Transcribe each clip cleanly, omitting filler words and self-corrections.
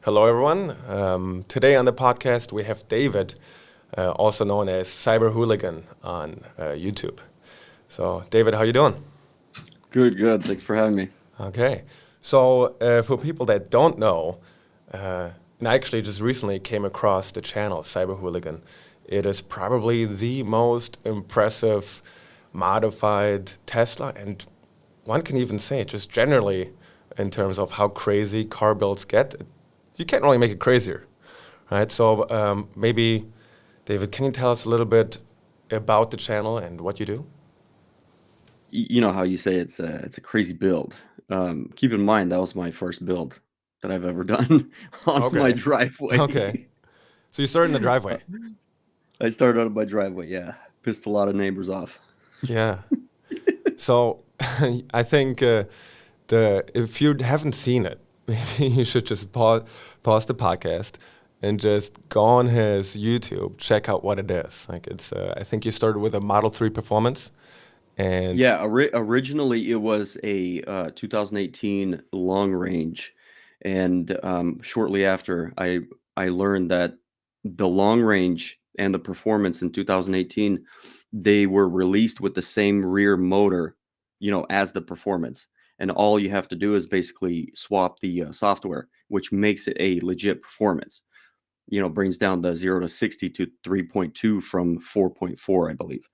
Hello, everyone. Today on the podcast, we have David, also known as Cyber Hooligan on YouTube. So, David, how you doing? Good, good. Thanks for having me. Okay. So, for people that don't know, and I actually just recently came across the channel Cyber Hooligan. It is probably the most impressive modified Tesla, and one can even say just generally in terms of how crazy car builds get. You can't really make it crazier, right? So maybe, David, can you tell us a little bit about the channel and what you do? You know how you say it's a crazy build. Keep in mind that was my first build that I've ever done on my Okay. Okay. driveway. So you started in the driveway. I started on my driveway, yeah. Pissed a lot of neighbors off. Yeah. So I think the if you haven't seen it, maybe you should just pause the podcast and just go on his YouTube, check out what it is. Like it's I think you started with a Model 3 Performance and Yeah, originally it was a 2018 long range, and shortly after I learned that the long range and the performance in 2018 they were released with the same rear motor, as the performance, and all you have to do is basically swap the software, which makes it a legit performance. Brings down the 0 to 60 to 3.2 from 4.4, I believe.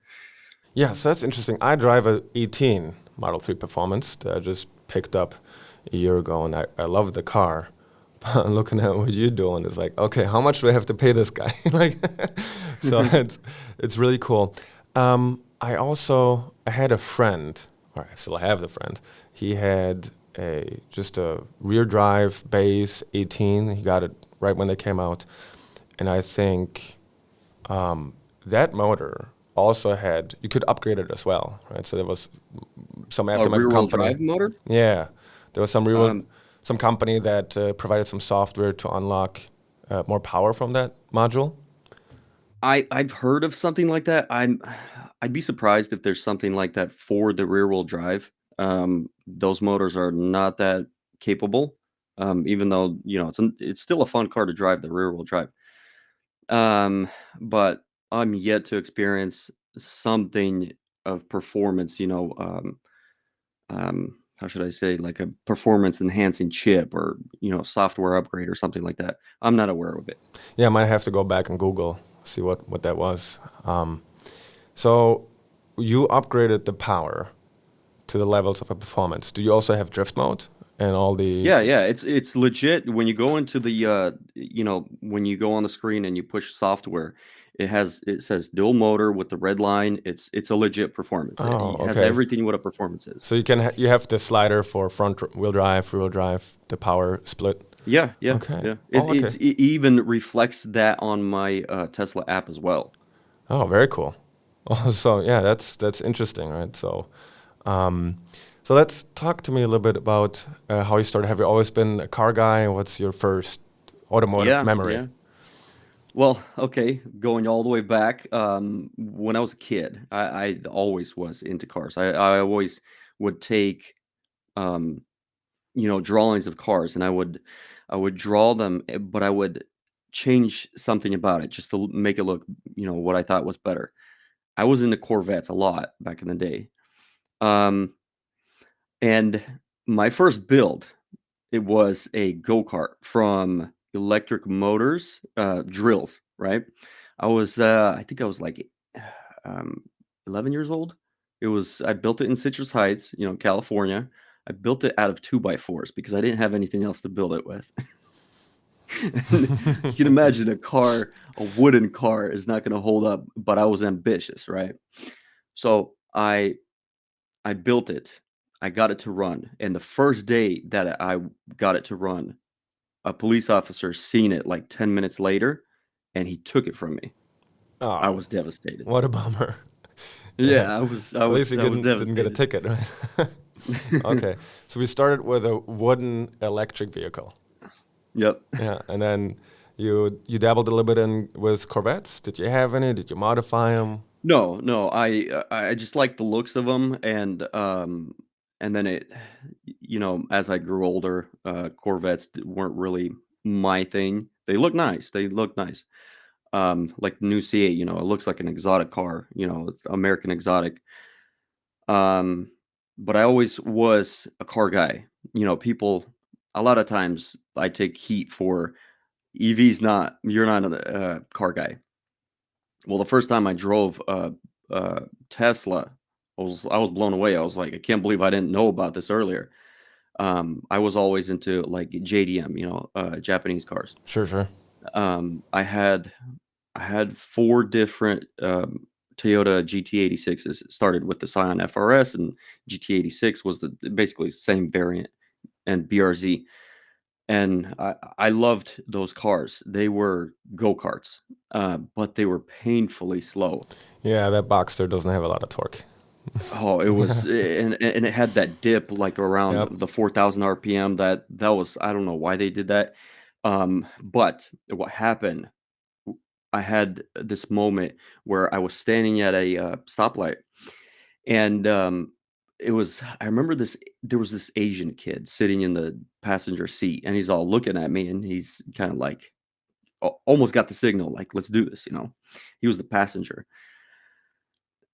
yeah, so that's interesting. I drive a 18 Model 3 Performance that I just picked up a year ago, and I love the car. But looking at what you're doing, it's like, okay, how much do I have to pay this guy? Like, so it's really cool. I had a friend, or I still have the friend. He had a just a rear drive base 18. He got it right when they came out, and I think that motor also had you could upgrade it as well, right? So there was some A aftermarket rear-wheel company. drive motor. Yeah, there was Um, some company that provided some software to unlock more power from that module. I've heard of something like that. I'd be surprised if there's something like that for the rear-wheel drive. Those motors are not that capable. Even though, it's still a fun car to drive, the rear-wheel drive. Um, but I'm yet to experience something of performance, how should I say, like a performance enhancing chip or, software upgrade or something like that. I'm not aware of it. Yeah, I might have to go back and Google see what that was. So you upgraded the power to the levels of a performance. Do you also have drift mode and all Yeah, yeah, it's legit. When you go into the when you go on the screen and you push software, it says dual motor with the red line. It's a legit performance. Oh, It has okay. everything what a performance is. So you have the slider for wheel drive, rear wheel drive, the power split. Yeah, yeah, Okay. yeah. Oh, okay. It even reflects that on my Tesla app as well. Oh, very cool. Oh, so yeah, that's interesting, right? Um, so let's talk to me a little bit about how you started. Have you always been a car guy? What's your first automotive Yeah, memory? yeah. Well, okay, going all the way back, when I was a kid, I always was into cars. I always would take um drawings of cars, and I would draw them, but I would change something about it just to make it look, what I thought was better. I was into Corvettes a lot back in the day. Um, and my first build, it was a go-kart from Electric Motors, drills, right? I think I was like um, 11 years old. I built it in Citrus Heights, California. I built it out of 2x4s because I didn't have anything else to build it with. And you can imagine a wooden car is not going to hold up, but I was ambitious, right? So I built it. I got it to run. And the first day that I got it to run, a police officer seen it like 10 minutes later and he took it from me. I Oh, was devastated. what a bummer. Yeah. Yeah, I was I At least was you I was didn't get a devastated. ticket, right? Okay. So we started with a wooden electric vehicle. Yep. Yeah, and then you dabbled a little bit in with Corvettes. Did you have any? Did you modify them? No, no, I just like the looks of them, and then as I grew older, Corvettes weren't really. my thing. They look nice. They look nice. Like the new C8, it looks like an exotic car. It's American exotic. Um, but I always was a car guy. People. A lot of times I take heat for EV's not. You're not a car guy. Well, the first time I drove a Tesla, I was blown away. I was like, I can't believe I didn't know about this earlier. I was always into like JDM, Japanese cars. Sure, sure. I had four different Toyota GT86s. It started with the Scion FRS, and GT86 was basically the same variant, and BRZ. And I loved those cars. They were go-karts, but they were painfully slow. Yeah, that Boxster doesn't have a lot of torque. Oh, it was, and it had that dip like around Yep. the 4,000 RPM. That was, I don't know why they did that. But what happened, I had this moment where I was standing at a stoplight, and I remember this. There was this Asian kid sitting in the passenger seat, and he's all looking at me, and he's kind of like almost got the signal, like, let's do this. He was the passenger.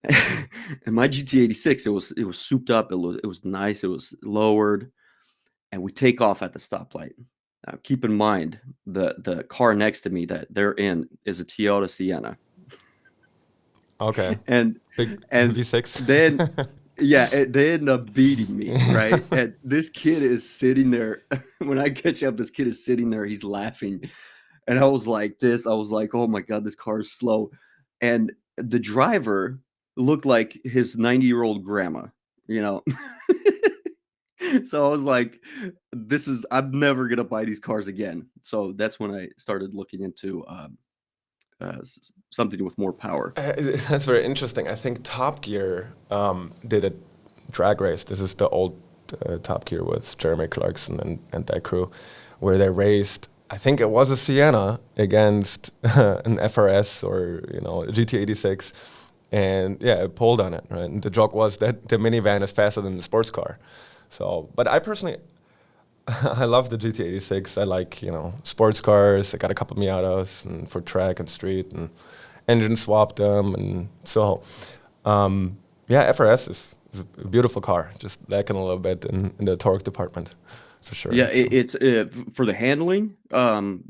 And my GT86, it was souped up. It was nice. It was lowered, and we take off at the stoplight. Now, keep in mind the car next to me that they're in is a Toyota Sienna, Okay. and Big and V6. then yeah, they end up beating me, right? And this kid is sitting there. When I catch up, this kid is sitting there. He's laughing, and I was like this. I was like, oh my god, this car is slow, and the driver looked like his 90-year-old grandma, you know. So I was like, I'm never gonna buy these cars again. So that's when I started looking into something with more power. That's very interesting. I think Top Gear did a drag race. This is the old Top Gear with Jeremy Clarkson and that crew, where they raced. I think it was a Sienna against an FRS or a GT86, and yeah, it pulled on it. Right, and the joke was that the minivan is faster than the sports car. So, but I personally, I love the GT86. I like, sports cars. I got a couple Miatas and for track and street and engine swapped them. And so, yeah, FRS is a beautiful car, just lacking a little bit in the torque department for sure. Yeah, So, it's for the handling.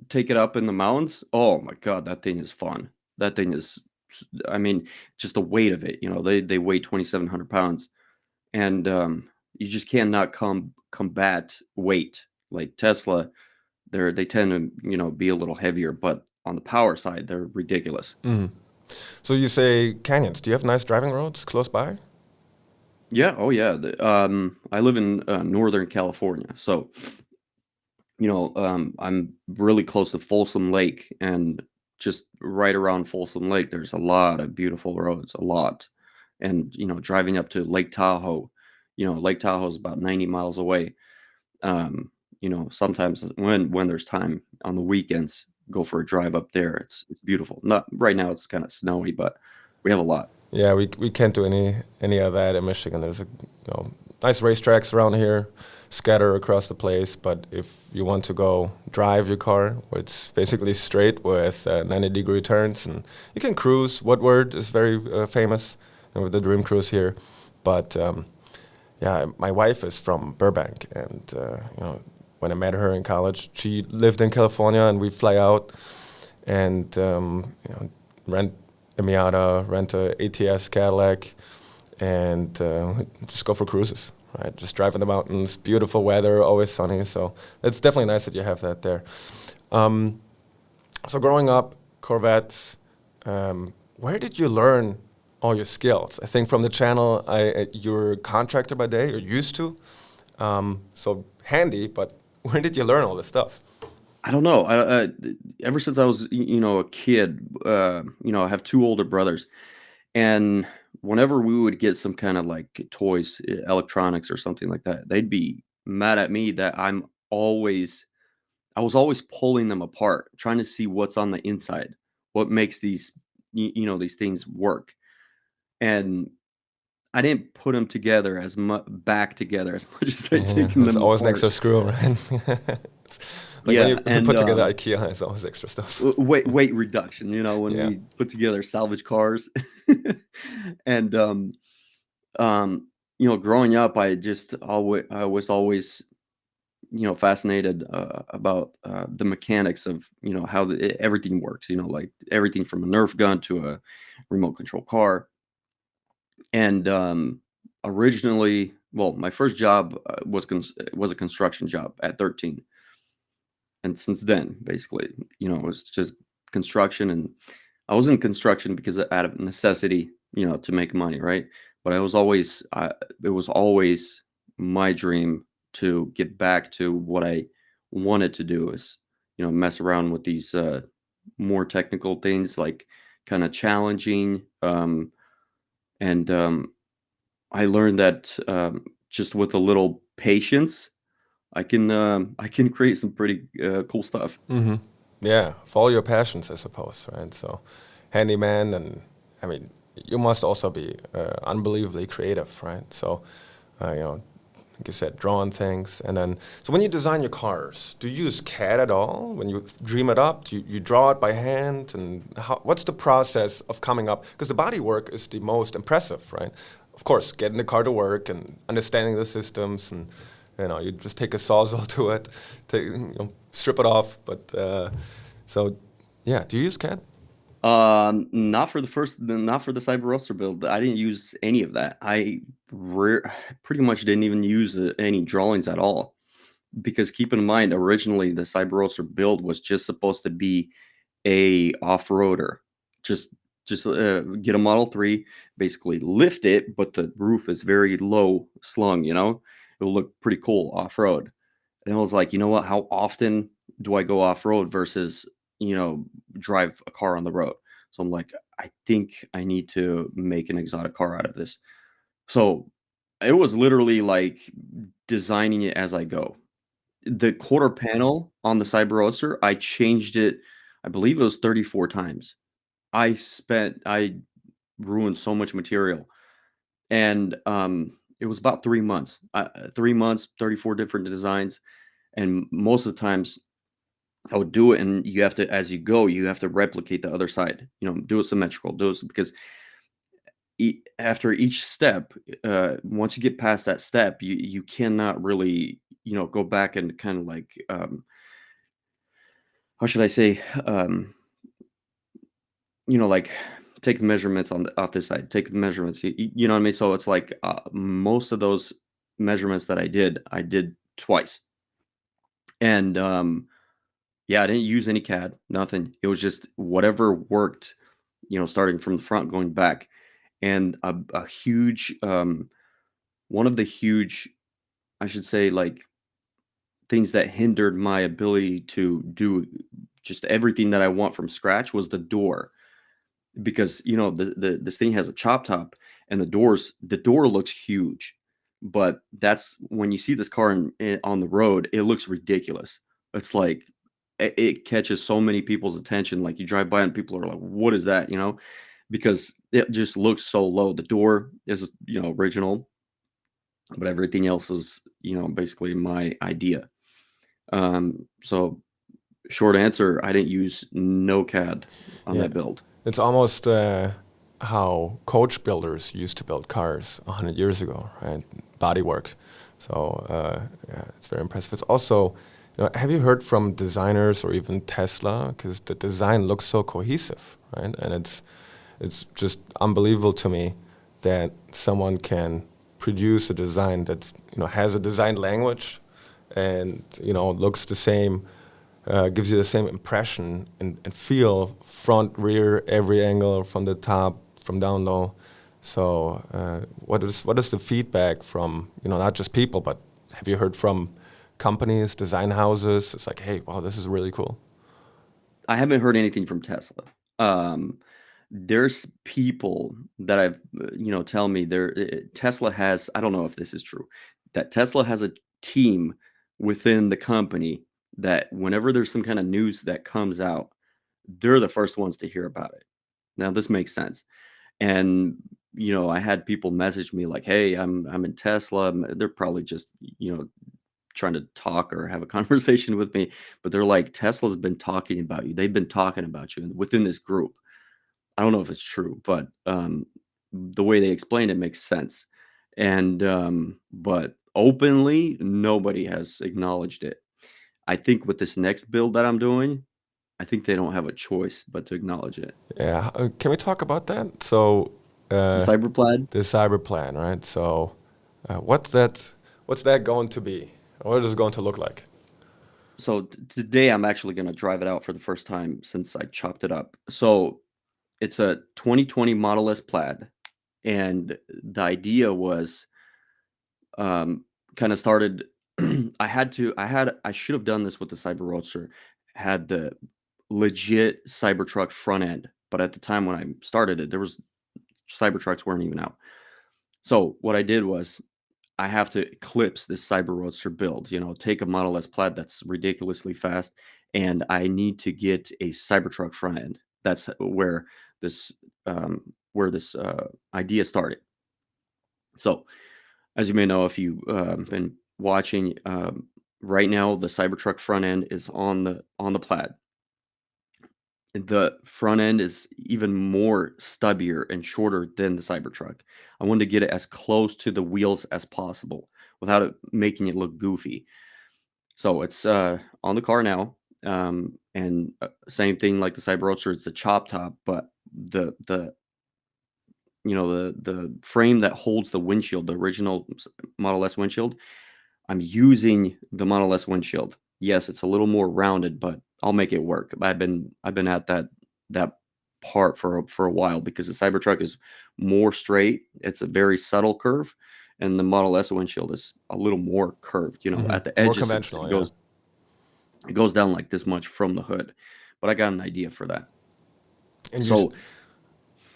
Take it up in the mountains. Oh my god, that thing is fun. That thing is, I mean, just the weight of it. They weigh 2,700 pounds, and you just cannot combat weight like Tesla. They tend to be a little heavier, but on the power side, they're ridiculous. mhm. So you say canyons. Do you have nice driving roads close by? Yeah. Oh yeah. I live in Northern California, so I'm really close to Folsom Lake, and just right around Folsom Lake, there's a lot of beautiful roads, a lot. And driving up to Lake Tahoe, Lake Tahoe is about 90 miles away. Sometimes when there's time on the weekends, go for a drive up there. It's beautiful. Not right now; it's kind of snowy, but we have a lot. Yeah, we can't do any of that in Michigan. There's nice racetracks around here, scatter across the place. But if you want to go drive your car, it's basically straight with 90-degree turns, and you can cruise. Woodward is very famous with the Dream Cruise here. But yeah, my wife is from Burbank, and when I met her in college, she lived in California, and we fly out and rent a Miata, rent a ATS Cadillac, and just go for cruises. Right, just drive in the mountains. Beautiful weather, always sunny. So it's definitely nice that you have that there. Um, so growing up, Corvettes. Where did you learn all your skills? I think from the channel, you're a contractor by day, or used to. So handy, but where did you learn all this stuff? I don't know. Ever since I was, a kid, I have two older brothers, and whenever we would get some kind of like toys, electronics or something like that, they'd be mad at me that I was always pulling them apart, trying to see what's on the inside, what makes these things work. And I didn't put them together back together as much as I'd Yeah, taken there's them always an apart. extra screw, right? Like when Yeah, you and put together IKEA, it's always extra stuff. weight reduction. When Yeah. we put together salvage cars, and um, growing up, I was always fascinated about the mechanics of how everything works. Like everything from a Nerf gun to a remote control car. And originally, well, my first job was a construction job at 13, and since then, basically, it was just construction. And I was in construction because out of necessity, to make money, right? But it was always my dream to get back to what I wanted to do, is mess around with these more technical things, like kind of challenging. And I learned that just with a little patience, I can create some pretty cool stuff. Hmm. Yeah, follow your passions, I suppose, right? So, handyman, and I mean, you must also be unbelievably creative, right? So, like you said, drawing things, and then so when you design your cars, do you use CAD at all? When you dream it up, do you draw it by hand, and what's the process of coming up? Because the body work is the most impressive, right? Of course, getting the car to work and understanding the systems, and you just take a sawzall to it, strip it off. But so, yeah, do you use CAD? Not for the Cyber Roadster build. I didn't use any of that. Pretty much didn't even use any drawings at all. Because keep in mind, originally the Cyber Roadster build was just supposed to be a off-roader. Just get a Model 3, basically lift it, but the roof is very low slung. It'll look pretty cool off-road. And I was like, you know what? How often do I go off-road versus, drive a car on the road? So I'm like, I think I need to make an exotic car out of this. So it was literally like designing it as I go. The quarter panel on the Cyber Roadster, I changed it, I believe it was 34 times. I ruined so much material. And it was about 3 months. 3 months, 34 different designs. And most of the times I would do it, and you have to, as you go, you have to replicate the other side. Do it symmetrical. Do it because after each step, once you get past that step, you cannot really go back and kind of like how should I say like take the measurements off this side, take the measurements. You know what I mean? So it's like most of those measurements that I did twice, and yeah, I didn't use any CAD, nothing. It was just whatever worked, starting from the front going back. And a huge one of the huge, I should say, like things that hindered my ability to do just everything that I want from scratch was the door. Because this thing has a chop top, and the door looks huge, but that's when you see this car on the road, it looks ridiculous. It's like it catches so many people's attention. Like you drive by and people are like, what is that, because it just looks so low. The door is original, but everything else is basically my idea. So short answer, I didn't use no CAD on Yeah, that build. it's almost how coach builders used to build cars 100 years ago, right? Bodywork. So yeah, it's very impressive. It's also, have you heard from designers or even Tesla? Because the design looks so cohesive, right? And it's just unbelievable to me that someone can produce a design that has a design language and looks the same, gives you the same impression and feel, front, rear, every angle, from the top, from down low. So what is the feedback from not just people, but have you heard from companies, design houses? It's like, hey, wow, this is really cool. I haven't heard anything from Tesla. There's people that I've, tell me Tesla has, I don't know if this is true, that Tesla has a team within the company that whenever there's some kind of news that comes out, they're the first ones to hear about it. Now, this makes sense. And, I had people message me like, hey, I'm in Tesla. They're probably just, trying to talk or have a conversation with me, but they're like, Tesla's been talking about you. They've been talking about you within this group. I don't know if it's true, but the way they explain it makes sense. And but openly, nobody has acknowledged it. I think with this next build that I'm doing, I think they don't have a choice but to acknowledge it. Yeah, can we talk about that? So, The uh, Cyberplaid. the cyber plan, right? So, what's that? What's that going to be? What is it going to look like? So today I'm actually going to drive it out for the first time since I chopped it up. So it's a 2020 Model S Plaid, and the idea was um, kind of started. I should have done this with the Cyber Roadster, had the legit Cybertruck front end, but at the time when I started it, there was Cybertrucks weren't even out. So what I did was I have to eclipse this Cyber Roadster build, take a Model S Plaid that's ridiculously fast, and I need to get a Cybertruck front end. That's this where this idea started. So, as you may know, if you've been watching, right now the Cybertruck front end is on the Plaid. The front end is even more stubbier and shorter than the Cybertruck. I wanted to get it as close to the wheels as possible without it making it look goofy. So it's on the car now, and same thing like the Cyber Roadster. It's a chop top, but the the frame that holds the windshield, the original Model S windshield, I'm using the Model S windshield. Yes, it's a little more rounded, but I'll make it work. I've been at that part for a while because the Cybertruck is more straight. It's a very subtle curve, and the Model S windshield is a little more curved. Hmm. At the More edges, conventional, yeah. it goes down like this much from the hood. But I got an idea for that. And So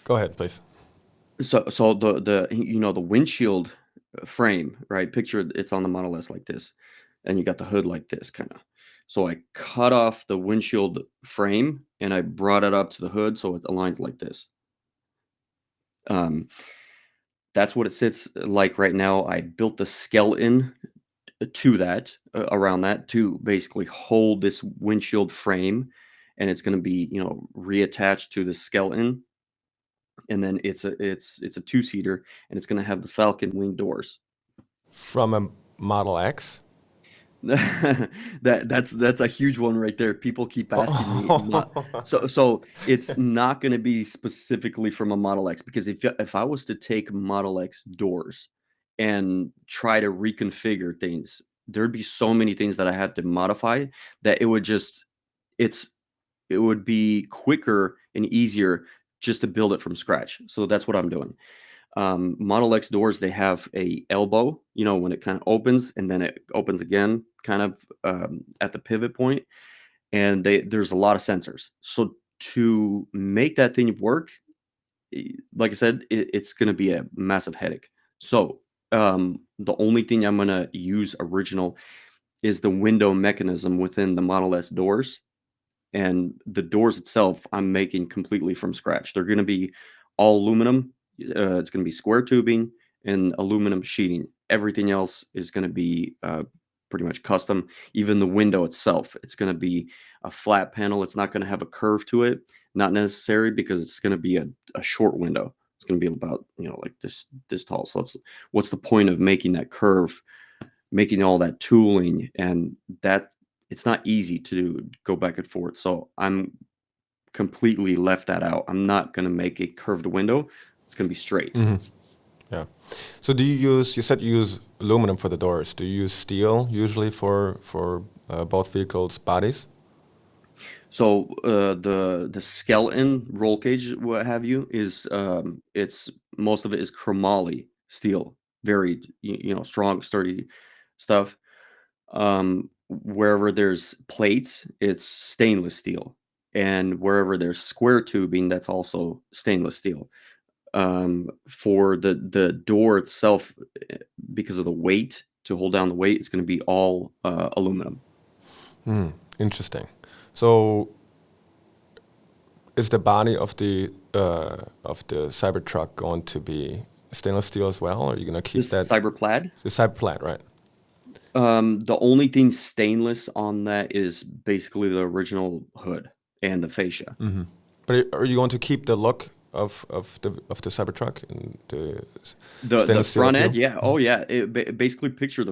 go ahead, please. so the windshield frame, right? Picture it's on the Model S like this, and you got the hood like this kind of. So I cut off the windshield frame and I brought it up to the hood so it aligns like this. Um, that's what it sits like right now. I built the skeleton to that, around that, to basically hold this windshield frame, and it's going to be reattached to the skeleton, and then it's a two-seater, and it's going to have the Falcon wing doors. From a Model X? That's a huge one right there. People keep asking me, not Oh. so it's not going to be specifically from a Model X, because if I was to take Model X doors and try to reconfigure things, there'd be so many things that I had to modify that it's it would be quicker and easier just to build it from scratch. So that's what I'm doing. Model X doors, they have a elbow, when it kind of opens and then it opens again, kind of at the pivot point, and there's a lot of sensors. So to make that thing work, like I said, it's going to be a massive headache. So the only thing I'm going to use original is the window mechanism within the Model S doors, and the doors itself I'm making completely from scratch. They're going to be all aluminum. It's going to be square tubing and aluminum sheeting. Everything else is going to be pretty much custom. Even the window itself, it's going to be a flat panel. It's not going to have a curve to it. Not necessary, because it's going to be a short window. It's going to be about like this tall. So what's the point of making that curve, making all that tooling, and that it's not easy to go back and forth. So I'm completely left that out. I'm not going to make a curved window. It's going to be straight. Hmm. Yeah. So you said you use aluminum for the doors. Do you use steel usually for both vehicles' bodies? So the skeleton roll cage, what have you, is it's most of it is chromoly steel, very strong, sturdy stuff. Wherever there's plates, it's stainless steel, and wherever there's square tubing, that's also stainless steel. For the door itself, because of the weight, to hold down the weight, it's going to be all aluminum. Hmm. Interesting. So is the body of the Cybertruck going to be stainless steel as well, or are you gonna keep This that cyber plaid. the Cyberplan, right? The only thing stainless on that is basically the original hood and the fascia. But are you going to keep the look of the Cybertruck and the The stainless steel front appeal? end, yeah, oh yeah. Basically picture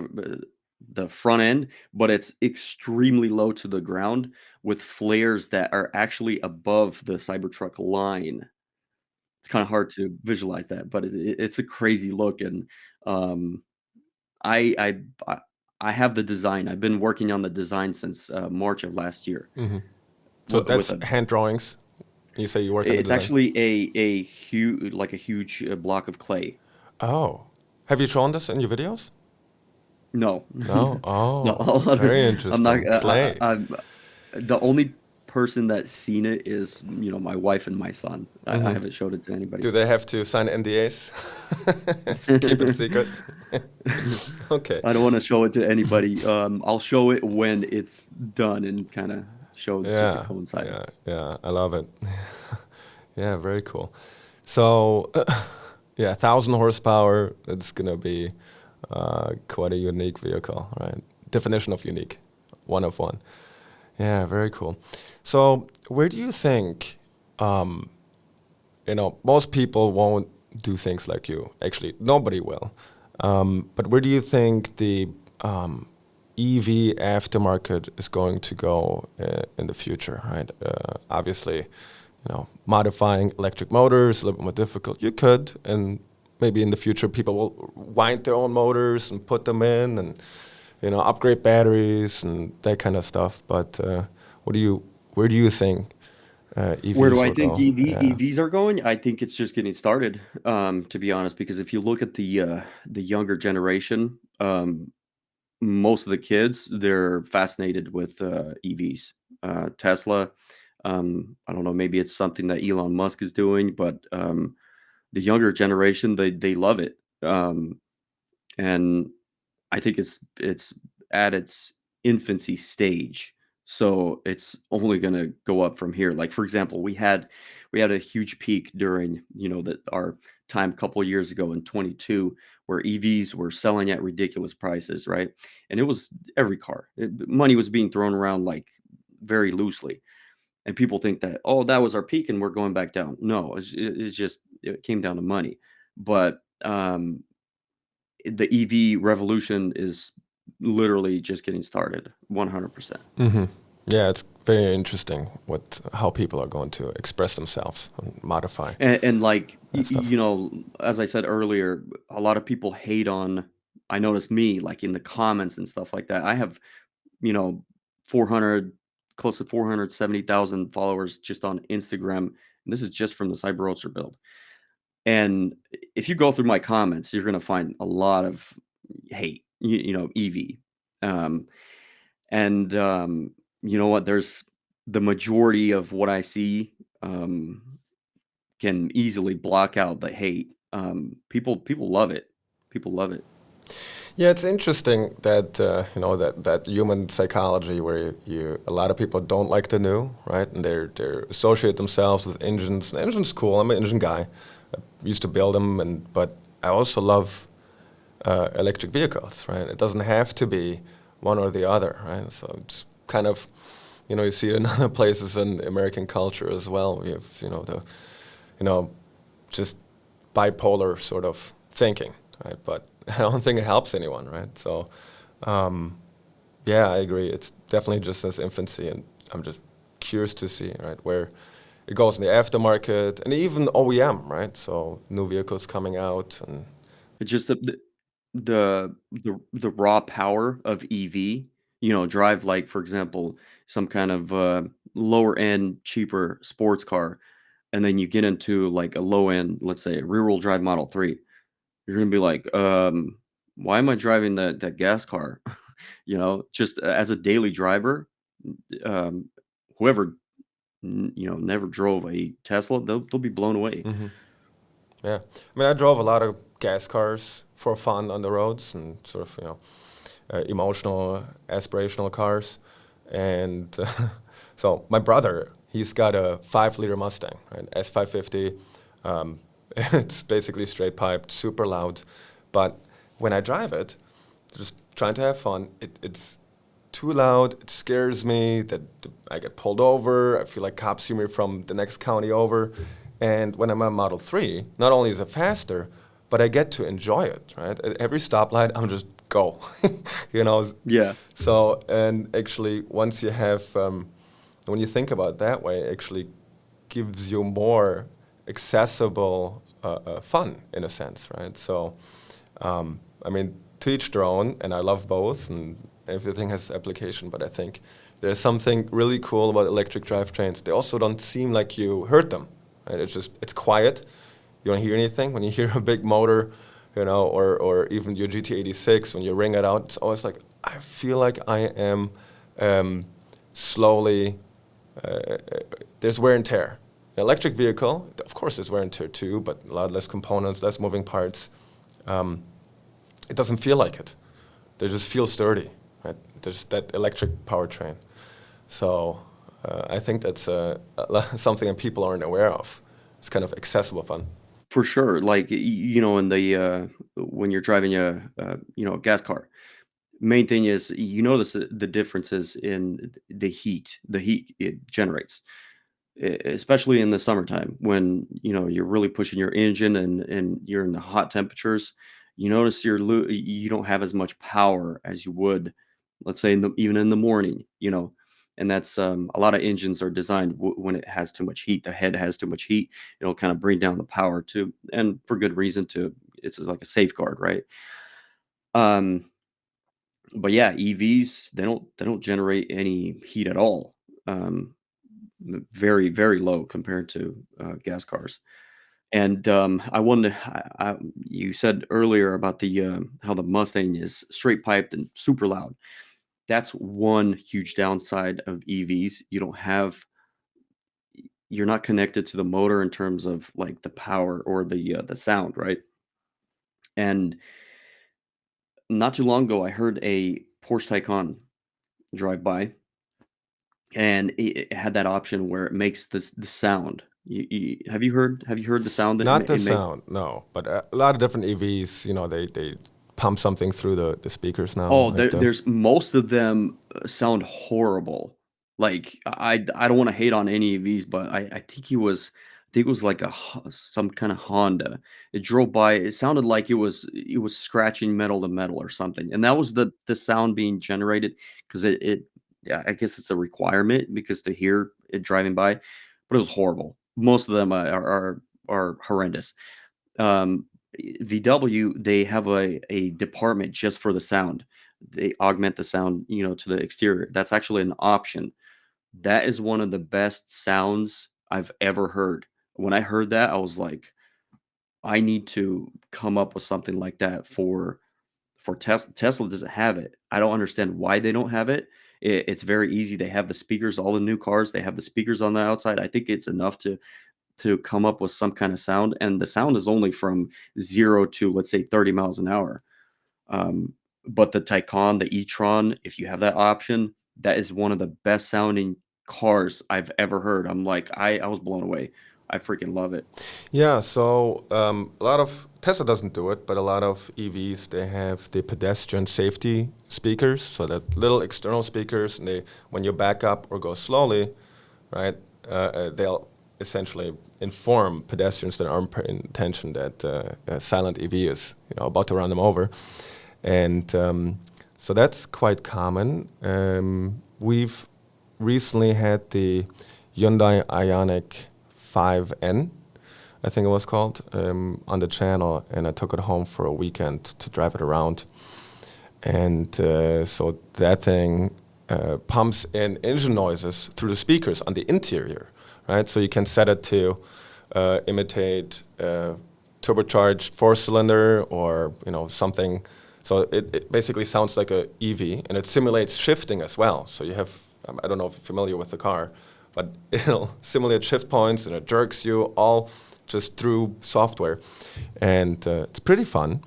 the front end, but it's extremely low to the ground with flares that are actually above the Cybertruck line. It's kind of hard to visualize that, but it's a crazy look, and um, I, I I I have the design. I've been working on the design since March of last year. So With that's a, hand drawings. You say you work on the it's design. actually a huge block of clay. Oh, have you shown this in your videos? No, No. no, Oh, very I'm not. interesting. Clay. I'm the only person that's seen it is my wife and my son. I haven't showed it to Do anybody. they have to sign NDAs? Keep it secret. Okay. I don't want to show it to anybody. I'll show it when it's done and kind of show just to Yeah, coincide. yeah, yeah. I love it. Yeah, very cool. So, yeah, 1,000 horsepower. It's gonna be quite a unique vehicle, right? Definition of unique, one of one. Yeah, very cool. So, where do you think, most people won't do things like you. Actually, nobody will. But where do you think the EV aftermarket is going to go in the future, right? Obviously, modifying electric motors is a little bit more difficult. You could, and maybe in the future, people will wind their own motors and put them in, and upgrade batteries and that kind of stuff. But where do you think Where do EVs I will think go? Yeah. EVs are going? I think it's just getting started, to be honest, because if you look at the younger generation, most of the kids, they're fascinated with EVs. Tesla, I don't know, maybe it's something that Elon Musk is doing, but the younger generation, they love it. And I think it's at its infancy stage, so it's only gonna go up from here. Like, for example, we had a huge peak during, that our time a couple of years ago in 22 where EVs were selling at ridiculous prices, right? And it was every car. Money was being thrown around like very loosely. And people think that, oh, that was our peak and we're going back down. No, it's just it came down to money. But the EV revolution is literally just getting started, 100%. Yeah, it's very interesting how people are going to express themselves and modify And like, that stuff. as I said earlier, a lot of people hate on, I notice me, like in the comments and stuff like that. I have, you know, 400, close to 470,000 followers just on Instagram. And this is just from the Cyber Roadster build. And if you go through my comments, you're going to find a lot of hate, EV. Um, And, you know what? There's the majority of what I see, can easily block out the hate. People love it. People love it. Yeah, it's interesting that that human psychology where a lot of people don't like the new, right? And they associate themselves with engines. The engine's cool. I'm an engine guy. I used to build them, but I also love electric vehicles, right? It doesn't have to be one or the other, right? So it's kind of, you see it in other places in American culture as well. We have, you know, just bipolar sort of thinking, right? But I don't think it helps anyone, right? So, yeah, I agree. It's definitely just in its infancy, and I'm just curious to see, right, where it goes in the aftermarket and even OEM, right? So new vehicles coming out, and It's just the raw power of EV, drive like, for example, some kind of lower end, cheaper sports car, and then you get into like a low end, let's say a rear-wheel drive Model 3. You're gonna be like, why am I driving that gas car? Just as a daily driver, um, whoever never drove a Tesla, they'll be blown away. yeah. I mean, I drove a lot of gas cars for fun on the roads and sort of, emotional, aspirational cars. And so my brother, he's got a 5-liter Mustang, right? S550. Um, it's basically straight piped, super loud. But when I drive it, just trying to have fun. It's too loud. It scares me that I get pulled over. I feel like cops see me from the next county over. And when I'm on Model 3, not only is it faster, but I get to enjoy it, right? At every stoplight, I'm just go, you know? Yeah. So, and actually, once you have, when you think about it that way, it actually gives you more accessible fun, in a sense, right? So, I mean, to each their own, and I love both, and everything has application, but I think there's something really cool about electric drivetrains. They also don't seem like you hurt them, right? It's quiet. You don't hear anything. When you hear a big motor, you know, or even your GT86, when you ring it out, it's always like, I feel like I am slowly, there's wear and tear. An electric vehicle, of course there's wear and tear too, but a lot less components, less moving parts. It doesn't feel like it. They just feel sturdy, right? There's that electric powertrain. So I think that's something that people aren't aware of. It's kind of accessible fun. For sure. Like, you know, in the when you're driving a gas car, main thing is you notice the differences in the heat it generates, especially in the summertime when you're really pushing your engine and you're in the hot temperatures. You notice you don't have as much power as you would, let's say, even in the morning. And that's a lot of engines are designed when it has too much heat. The head has too much heat. It'll kind of bring down the power too, and for good reason too. It's like a safeguard, right? Um, but yeah, EVs they don't generate any heat at all. Um, Very, very low compared to gas cars. And I wanted you said earlier about the how the Mustang is straight piped and super loud. That's one huge downside of EVs. You're not connected to the motor in terms of like the power or the sound, right? And not too long ago, I heard a Porsche Taycan drive by, and it had that option where it makes the sound. Have you heard the sound that Not the it makes? sound, no, but a lot of different EVs, you know, they pump something through the speakers now, Oh, like the there's most of them sound horrible. Like I don't want to hate on any of these, but I think it was like some kind of Honda. It drove by. It sounded like it was scratching metal to metal or something, and that was the sound being generated because yeah, I guess it's a requirement because to hear it driving by, but it was horrible. Most of them are horrendous. um, VW, they have a department just for the sound. They augment the sound, to the exterior. That's actually an option. That is one of the best sounds I've ever heard. When I heard that, I was like, I need to come up with something like that for Tesla. Tesla doesn't have it. I don't understand why they don't have it. It's very easy. They have the speakers, all the new cars, they have the speakers on the outside. I think it's enough to come up with some kind of sound, and the sound is only from 0 to, let's say, 30 miles an hour. Um, but the Taycan, the e-tron, if you have that option, that is one of the best sounding cars I've ever heard. I'm like, I was blown away. I freaking love it. Yeah, so a lot of Tesla doesn't do it, but a lot of EVs they have the pedestrian safety speakers, so that little external speakers, and they when you back up or go slowly, right, they'll essentially inform pedestrians that aren't paying attention that a silent EV is about to run them over, and so that's quite common. We've recently had the Hyundai Ioniq 5N, I think it was called, on the channel, and I took it home for a weekend to drive it around. And so that thing pumps in engine noises through the speakers on the interior, right? So you can set it to imitate turbocharged four-cylinder or something. So it basically sounds like a EV, and it simulates shifting as well. So you have, I don't know if you're familiar with the car, but it'll simulate shift points and it jerks you all just through software, and it's pretty fun.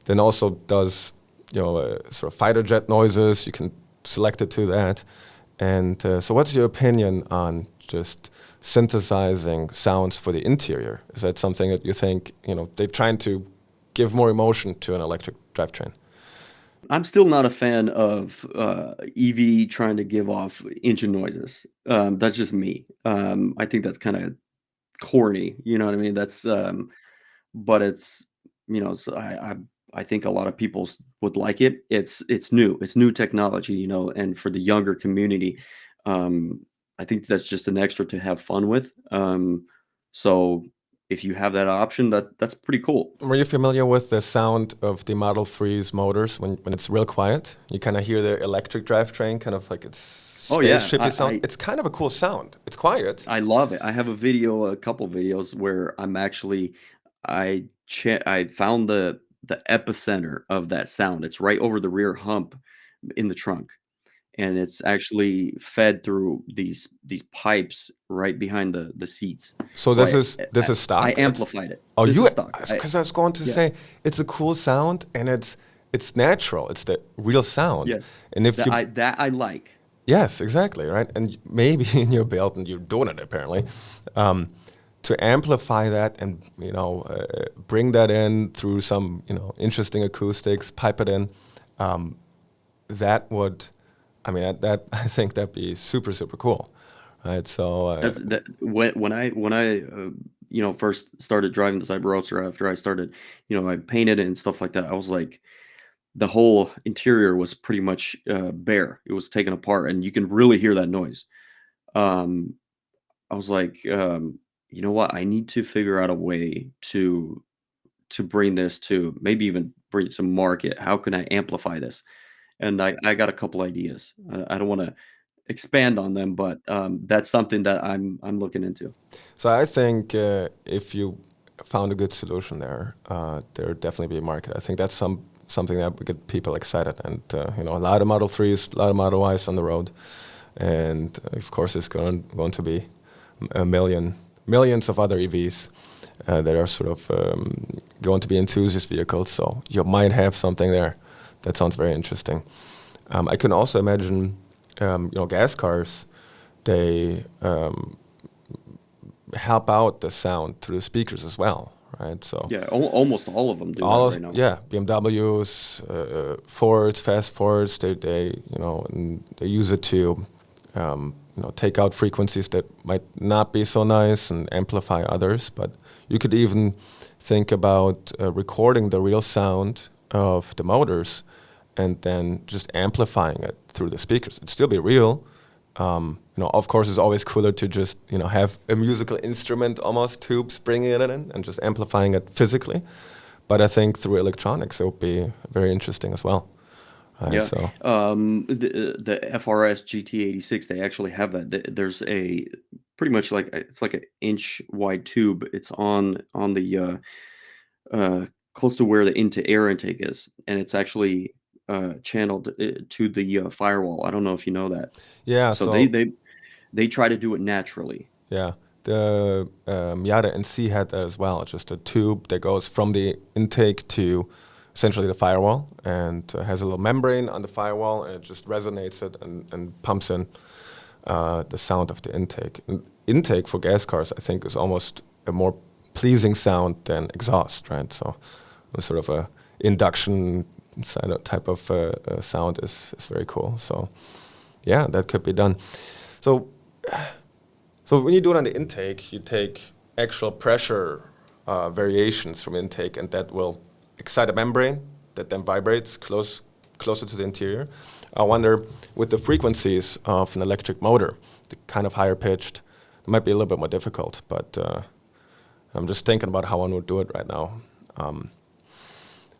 Then also does sort of fighter jet noises. You can select it to that. And so, what's your opinion on just synthesizing sounds for the interior? Is that something that you think they're trying to give more emotion to an electric drivetrain? I'm still not a fan of EV trying to give off engine noises. That's just me. I think that's kind of corny. You know what I mean? But it's so I think a lot of people would like it. It's new. It's new technology. And for the younger community, um, I think that's just an extra to have fun with. So if you have that option, that's pretty cool. Were you familiar with the sound of the Model 3's motors when it's real quiet? You kind of hear the electric drivetrain, kind of like it's Oh yeah, spaceshipy sound. It's kind of a cool sound. It's quiet. I love it. I have a couple videos where I found the epicenter of that sound. It's right over the rear hump in the trunk, and it's actually fed through these pipes right behind the seats. So So this is I stock. amplified it. Oh, This you is stock. because I was going to Yeah. say it's a cool sound and it's natural. It's the real sound. Yes. And if you That I like. yes, exactly, right? And maybe in your build, and you're doing it apparently, to amplify that and bring that in through some interesting acoustics, pipe it in. That would, I mean, that I think that'd be super super cool, right? So That when I first started driving the Cyber Roadster after I started, I painted it and stuff like that. I was like, the whole interior was pretty much bare. It was taken apart, and you can really hear that noise. Um, I was like, you know what? I need to figure out a way to bring this to maybe even bring it to market. How can I amplify this? And I got a couple ideas. I don't want to expand on them, but that's something that I'm looking into. So I think if you found a good solution there, there would definitely be a market. I think that's something that would get people excited, and a lot of Model 3s, a lot of Model Ys on the road, and of course it's going to be millions of other EVs that are sort of going to be enthusiast vehicles. So you might have something there. That sounds very interesting. I can also imagine, gas cars. They help out the sound through the speakers as well, right? So Yeah, almost all of them do that right now. BMWs, Fords, fast Fords, and they use it to take out frequencies that might not be so nice and amplify others. But you could even think about recording the real sound of the motors and then just amplifying it through the speakers. It'd still be real. Of course, it's always cooler to just have a musical instrument, almost tubes, bringing it in and just amplifying it physically. But I think through electronics, it would be very interesting as well. Yeah. So The FRS GT86, they actually have that. There's a pretty much like it's like an inch wide tube. It's on the close to where the air intake is, and it's actually channeled to the firewall. I don't know if you know that. yeah, So so they try to do it naturally. yeah, the Miata NC had that as well. It's just a tube that goes from the intake to essentially the firewall, and has a little membrane on the firewall, and it just resonates it and pumps in the sound of the intake. And intake for gas cars, I think, is almost a more pleasing sound than exhaust, right? So sort of a induction type of sound is very cool. So yeah, that could be done. So when you do it on the intake, you take actual pressure variations from intake, and that will excite a membrane that then vibrates closer to the interior. I wonder, with the frequencies of an electric motor, the kind of higher pitched, it might be a little bit more difficult, but I'm just thinking about how one would do it right now.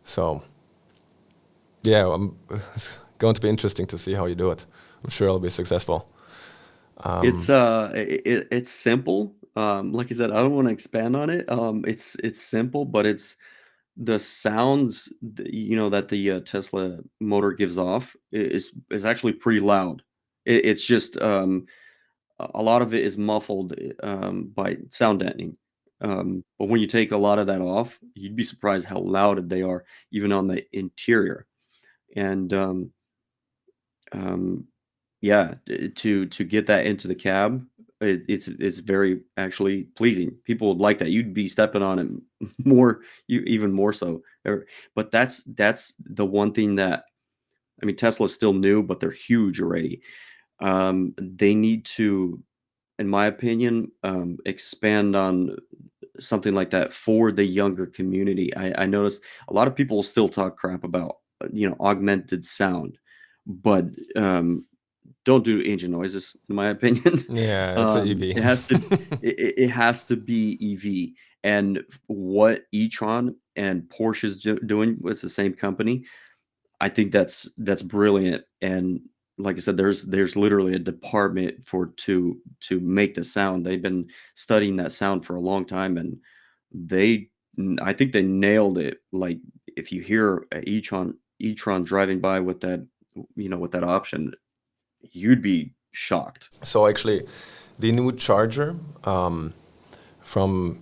So yeah, it's going to be interesting to see how you do it. I'm sure it'll be successful. It's simple. Like I said, I don't want to expand on it. It's simple, but it's the sounds that the Tesla motor gives off is actually pretty loud. It's just a lot of it is muffled by sound deadening. But when you take a lot of that off, you'd be surprised how loud they are, even on the interior. And um, yeah, to get that into the cab, it's very actually pleasing. People would like that. You'd be stepping on it more, even more so. But that's the one thing that I mean, Tesla's still new, but they're huge already. They need to, in my opinion, expand on something like that for the younger community. I noticed a lot of people will still talk crap about, augmented sound, but don't do engine noises, in my opinion. Yeah, it's a EV. It has to it has to be EV. And what e-tron and Porsche's doing, it's the same company. I think that's brilliant. And like I said, there's literally a department to make the sound. They've been studying that sound for a long time, and they I think they nailed it. Like if you hear a e-tron driving by with that, with that option, you'd be shocked. So actually, the new charger from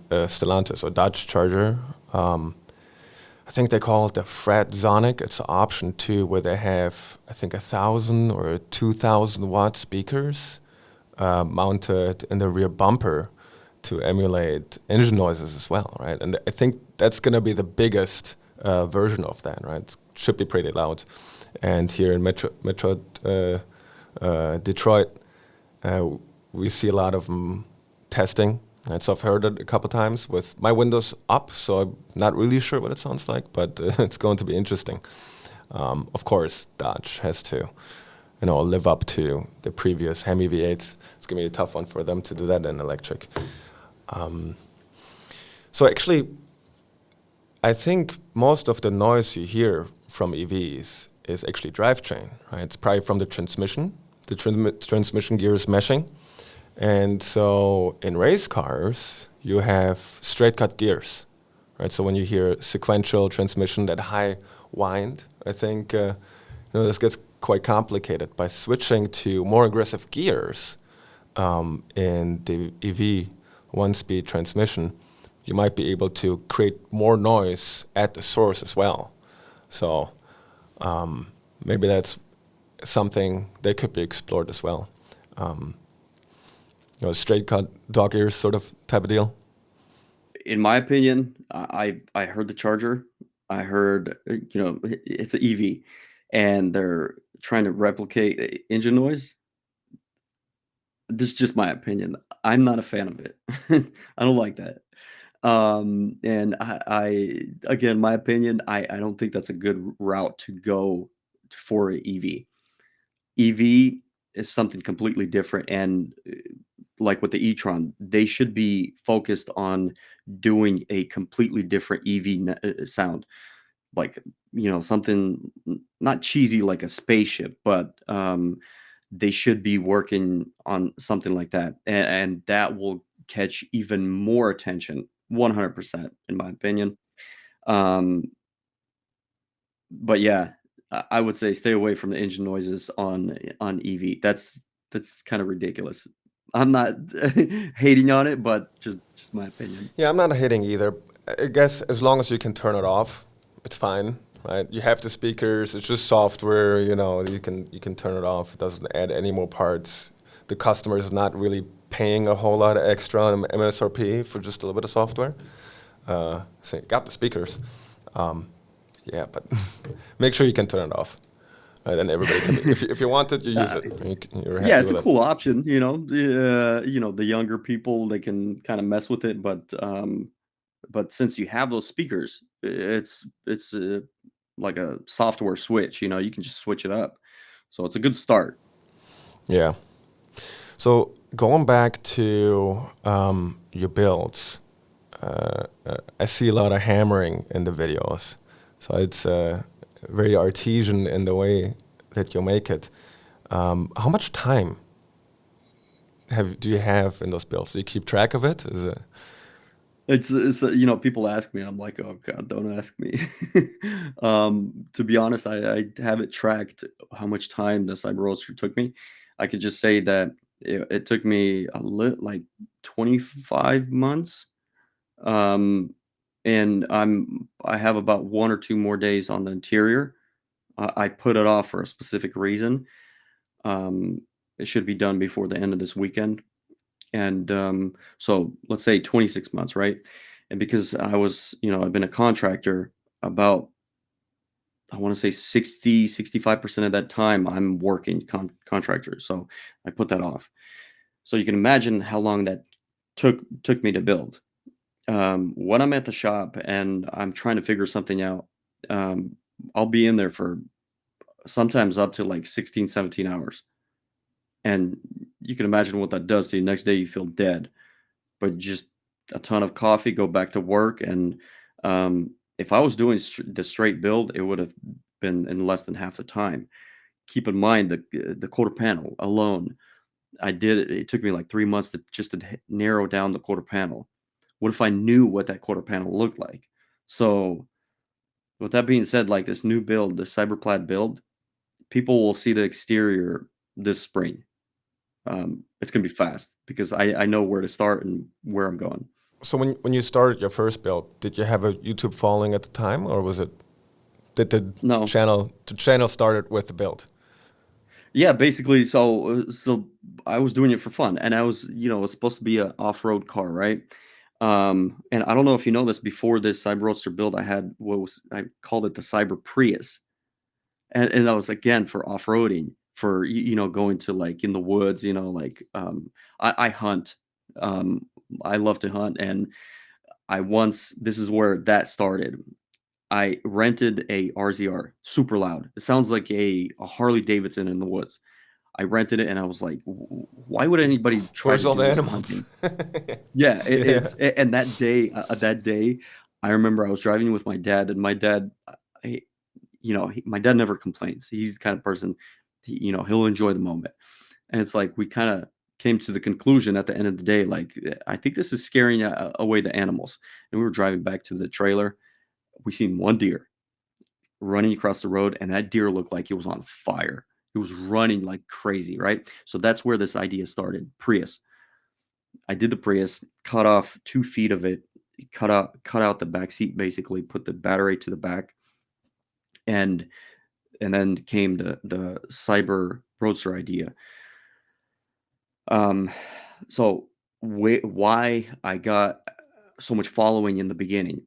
Stellantis, or Dodge Charger, I think they call it the Fred Sonic. It's an option too, where they have, I think, 1,000 or 2,000 watt speakers mounted in the rear bumper to emulate engine noises as well, right? And I think that's going to be the biggest version of that, right? It should be pretty loud. And here in Metro Detroit, we see a lot of them testing. And so I've heard it a couple times with my windows up, so I'm not really sure what it sounds like, but it's going to be interesting. Of course, Dodge has to, live up to the previous Hemi V8s. It's going to be a tough one for them to do that in electric. So actually, I think most of the noise you hear from EVs is actually drivetrain, right? It's probably from the transmission. The transmission gear is meshing. And so in race cars, you have straight cut gears, right? So when you hear sequential transmission, that high wind, I think this gets quite complicated. By switching to more aggressive gears in the EV one-speed transmission, you might be able to create more noise at the source as well. So maybe that's something that could be explored as well. Straight cut dog ears sort of type of deal. In my opinion, I heard the Charger. I heard, it's an EV, and they're trying to replicate engine noise. This is just my opinion. I'm not a fan of it. I don't like that. And again, my opinion, I don't think that's a good route to go for an EV. EV is something completely different, and like with the e-tron, they should be focused on doing a completely different sound, like something not cheesy like a spaceship, but they should be working on something like that, and that will catch even more attention, 100%, in my opinion. Um, but yeah, I would say stay away from the engine noises on EV. That's kind of ridiculous. I'm not hating on it, but just my opinion. Yeah, I'm not hitting either. I guess as long as you can turn it off, it's fine, right? You have the speakers. It's just software. You can turn it off. It doesn't add any more parts. The customer is not really paying a whole lot of extra on MSRP for just a little bit of software. So you got the speakers. Yeah, but make sure you can turn it off. Then everybody can. If you want it, you use it. You're happy Yeah, it's with a it. cool option. The younger people, they can kind of mess with it, but since you have those speakers, it's like a software switch. You can just switch it up, so it's a good start. Yeah. So going back to your builds, I see a lot of hammering in the videos. So it's very artesian in the way that you make it. How much time do you have in those builds? Do you keep track of it? Is it People ask me, and I'm like, oh God, don't ask me. To be honest, I haven't tracked how much time the Cyber Roadster took me. I could just say that it took me like 25 months. Um, and I have about 1 or 2 more days on the interior. I put it off for a specific reason. Um, it should be done before the end of this weekend. And so let's say 26 months, right? And because I've been a contractor about I want to say 65% of that time I'm working contractor. So I put that off. So you can imagine how long that took me to build. When I'm at the shop and I'm trying to figure something out, um, I'll be in there for sometimes up to like 16, 17 hours. And you can imagine what that does to you. Next day you feel dead, but just a ton of coffee, go back to work. And if I was doing the straight build, it would have been in less than half the time. Keep in mind the quarter panel alone. I did it. It took me like 3 months to just to narrow down the quarter panel. What if I knew what that quarter panel looked like? So with that being said, like this new build, the CyberPlad build, people will see the exterior this spring. It's gonna be fast because I know where to start and where I'm going. So when you started your first build, did you have a YouTube following at the time, or was it did No, the channel started with the build? yeah, basically. So I was doing it for fun, and I was it was supposed to be an off-road car, right? And I don't know if you know this. Before this Cyber Roadster build, I had I called it the Cyber Prius, and that was again for off-roading, for going to like in the woods, like I hunt. Um, I love to hunt, and this is where that started. I rented a RZR, super loud. It sounds like a Harley Davidson in the woods. I rented it and I was like, why would anybody try Where's to all do the this for animals? hunting? Yeah, Yeah. and that day, I remember I was driving with my dad, and my dad, I, my dad never complains. He's the kind of person, he'll enjoy the moment. And it's like we kind of came to the conclusion at the end of the day, like I think this is scaring away the animals. And we were driving back to the trailer. We seen one deer running across the road, and that deer looked like it was on fire. It was running like crazy, right? So that's where this idea started. Prius. I did the Prius, cut off 2 feet of it, cut out the back seat, basically put the battery to the back, and then came the Cyber Roadster idea. Um, so why I got so much following in the beginning.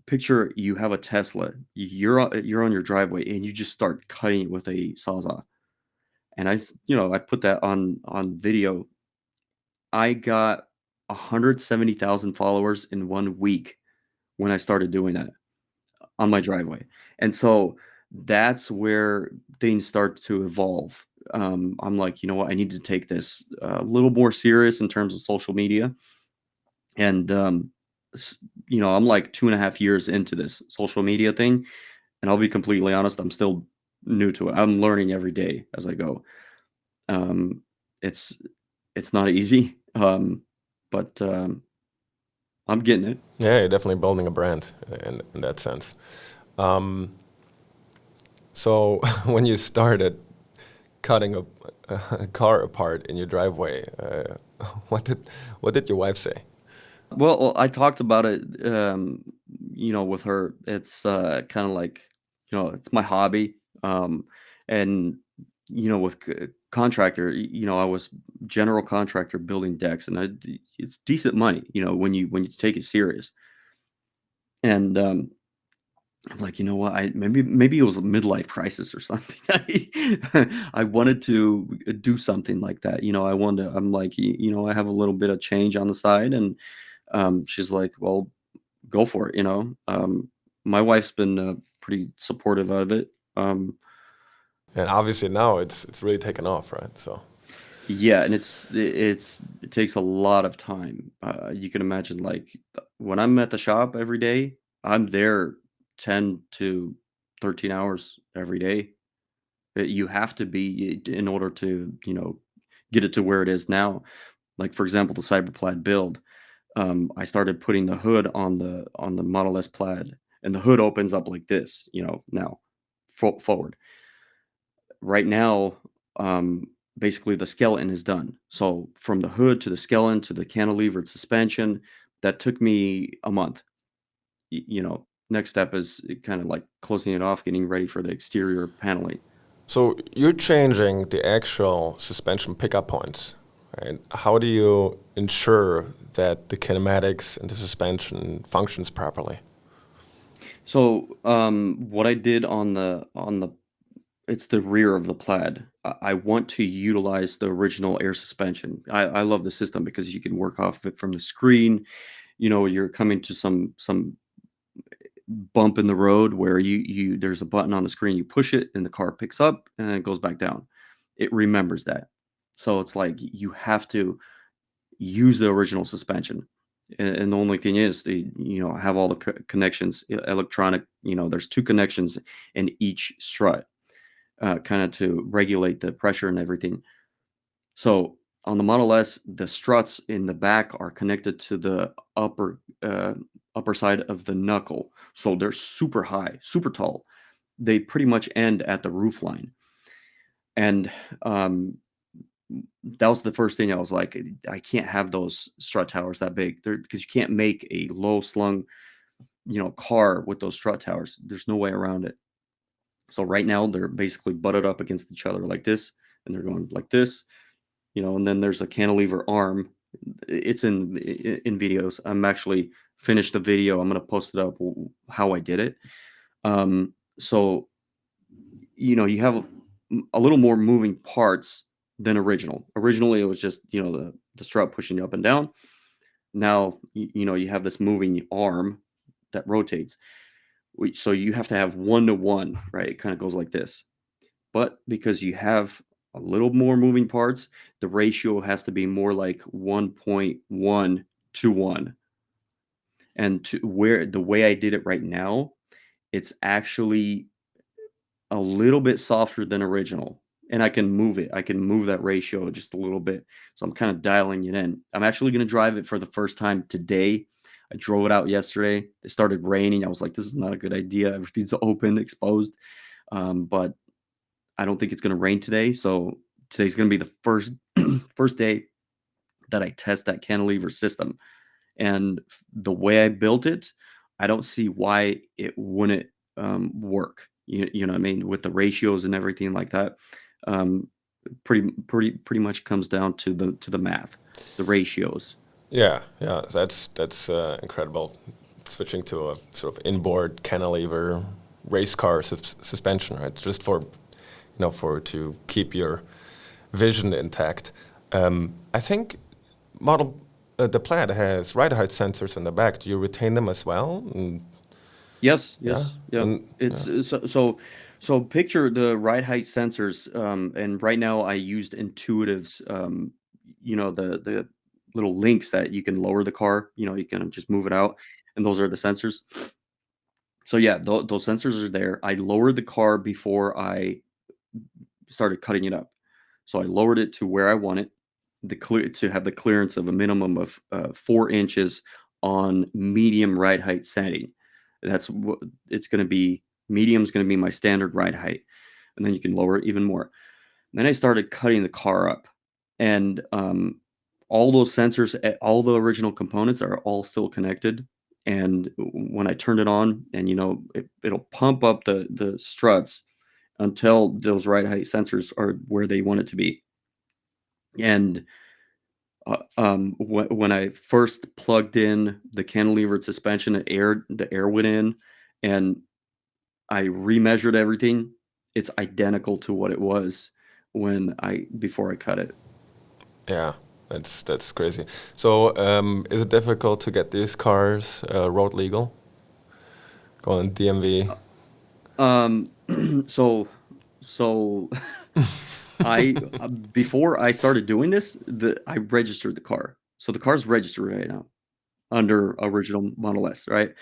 Picture you have a Tesla, you're on your driveway, and you just start cutting it with a Sawzall. And I put that on video. I got 170,000 followers in 1 week when I started doing that on my driveway. And so that's where things start to evolve. I'm like, you know what? I need to take this a little more serious in terms of social media. And I'm like 2.5 years into this social media thing, and I'll be completely honest, I'm still new to it. I'm learning every day as I go. Um, it's it's not easy, but I'm getting it. Yeah, you're definitely building a brand in that sense. Um, so when you started cutting a car apart in your driveway, what did your wife say? Well, I talked about it, with her. It's kind of like, it's my hobby. And with contractor, I was general contractor building decks, and it's decent money, when you take it serious. And I'm like, you know what? Maybe it was a midlife crisis or something. I wanted to do something like that. I wanted to, I'm like, I have a little bit of change on the side, and she's like, well, go for it. My wife's been pretty supportive of it. And obviously now it's really taken off, right? So Yeah, and it takes a lot of time. You can imagine, like, when I'm at the shop every day, I'm there 10 to 13 hours every day. You have to be in order to, get it to where it is now. Like, for example, the Cyberplaid build. I started putting the hood on the Model S Plaid, and the hood opens up like this, now forward. Right now, basically the skeleton is done. So from the hood to the skeleton to the cantilevered suspension, that took me a month. Next step is kind of like closing it off, getting ready for the exterior paneling. so you're changing the actual suspension pickup points, right? How do you ensure that the kinematics and the suspension functions properly? So, what I did on the it's the rear of the Plaid. I want to utilize the original air suspension. I love the system because you can work off of it from the screen. You're coming to some bump in the road where you there's a button on the screen, you push it and the car picks up and then it goes back down. It remembers that. So it's like you have to use the original suspension. And the only thing is they, have all the connections, electronic, there's two connections in each strut, kind of to regulate the pressure and everything. So on the Model S, the struts in the back are connected to the upper side of the knuckle. So they're super high, super tall. They pretty much end at the roof line. And that was the first thing I was like, I can't have those strut towers that big. Because you can't make a low slung, car with those strut towers. There's no way around it. So right now they're basically butted up against each other like this, and they're going like this, and then there's a cantilever arm. It's in videos. I'm actually finished the video. I'm gonna post it up how I did it. So you have a little more moving parts than original. Originally, it was just the strut pushing you up and down. Now you have this moving arm that rotates. So you have to have 1-to-1, right? It kind of goes like this. But because you have a little more moving parts, the ratio has to be more like 1.1 to 1. And to where the way I did it right now, it's actually a little bit softer than original. And I can move it. I can move that ratio just a little bit. So I'm kind of dialing it in. I'm actually going to drive it for the first time today. I drove it out yesterday. It started raining. I was like, this is not a good idea. Everything's open, exposed. But I don't think it's going to rain today. So today's going to be the first day that I test that cantilever system. And the way I built it, I don't see why it wouldn't work. You know what I mean? With the ratios and everything like that. Um, pretty much comes down to the math, the ratios. Yeah, yeah, that's incredible. Switching to a sort of inboard cantilever race car suspension, right? Just for to keep your vision intact. I think model the Plaid has ride height sensors in the back. Do you retain them as well? Yes, Yeah, yes, yeah. and yeah, It's so picture the ride height sensors, and right now I used Intuitive's, the little links that you can lower the car. You can just move it out, and those are the sensors. So yeah, those sensors are there. I lowered the car before I started cutting it up. So I lowered it to where I want it, to have the clearance of a minimum of 4 inches on medium ride height setting. That's what it's going to be. Medium is going to be my standard ride height, and then you can lower it even more. Then I started cutting the car up, and all those sensors, all the original components are all still connected. And when I turn it on, and it'll pump up the struts until those ride height sensors are where they want it to be. And when I first plugged in the cantilevered suspension, the air went in, and I remeasured everything. It's identical to what it was before I cut it. yeah, that's crazy. So, is it difficult to get these cars road legal? Going DMV? Um, so so I before I started doing this, I registered the car. So the car's registered right now under original Model S, right?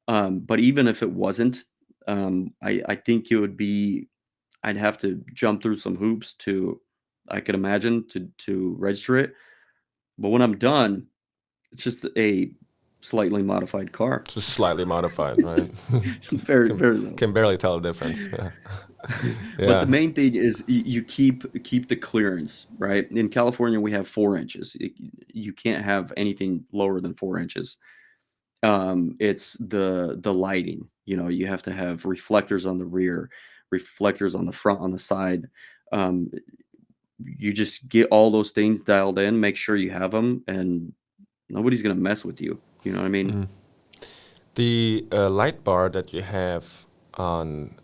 But even if it wasn't, I think it would be I'd have to jump through some hoops I could imagine to register it. But when I'm done, it's just a slightly modified car. Just slightly modified, right? Very, can very little. can barely tell the difference. Yeah, But the yeah, main thing is you keep the clearance, right? In California, we have 4 inches. You can't have anything lower than 4 inches. It's the lighting. You have to have reflectors on the rear, reflectors on the front, on the side. Um, you just get all those things dialed in, make sure you have them, and nobody's gonna mess with you. You know what I mean? The light bar that you have on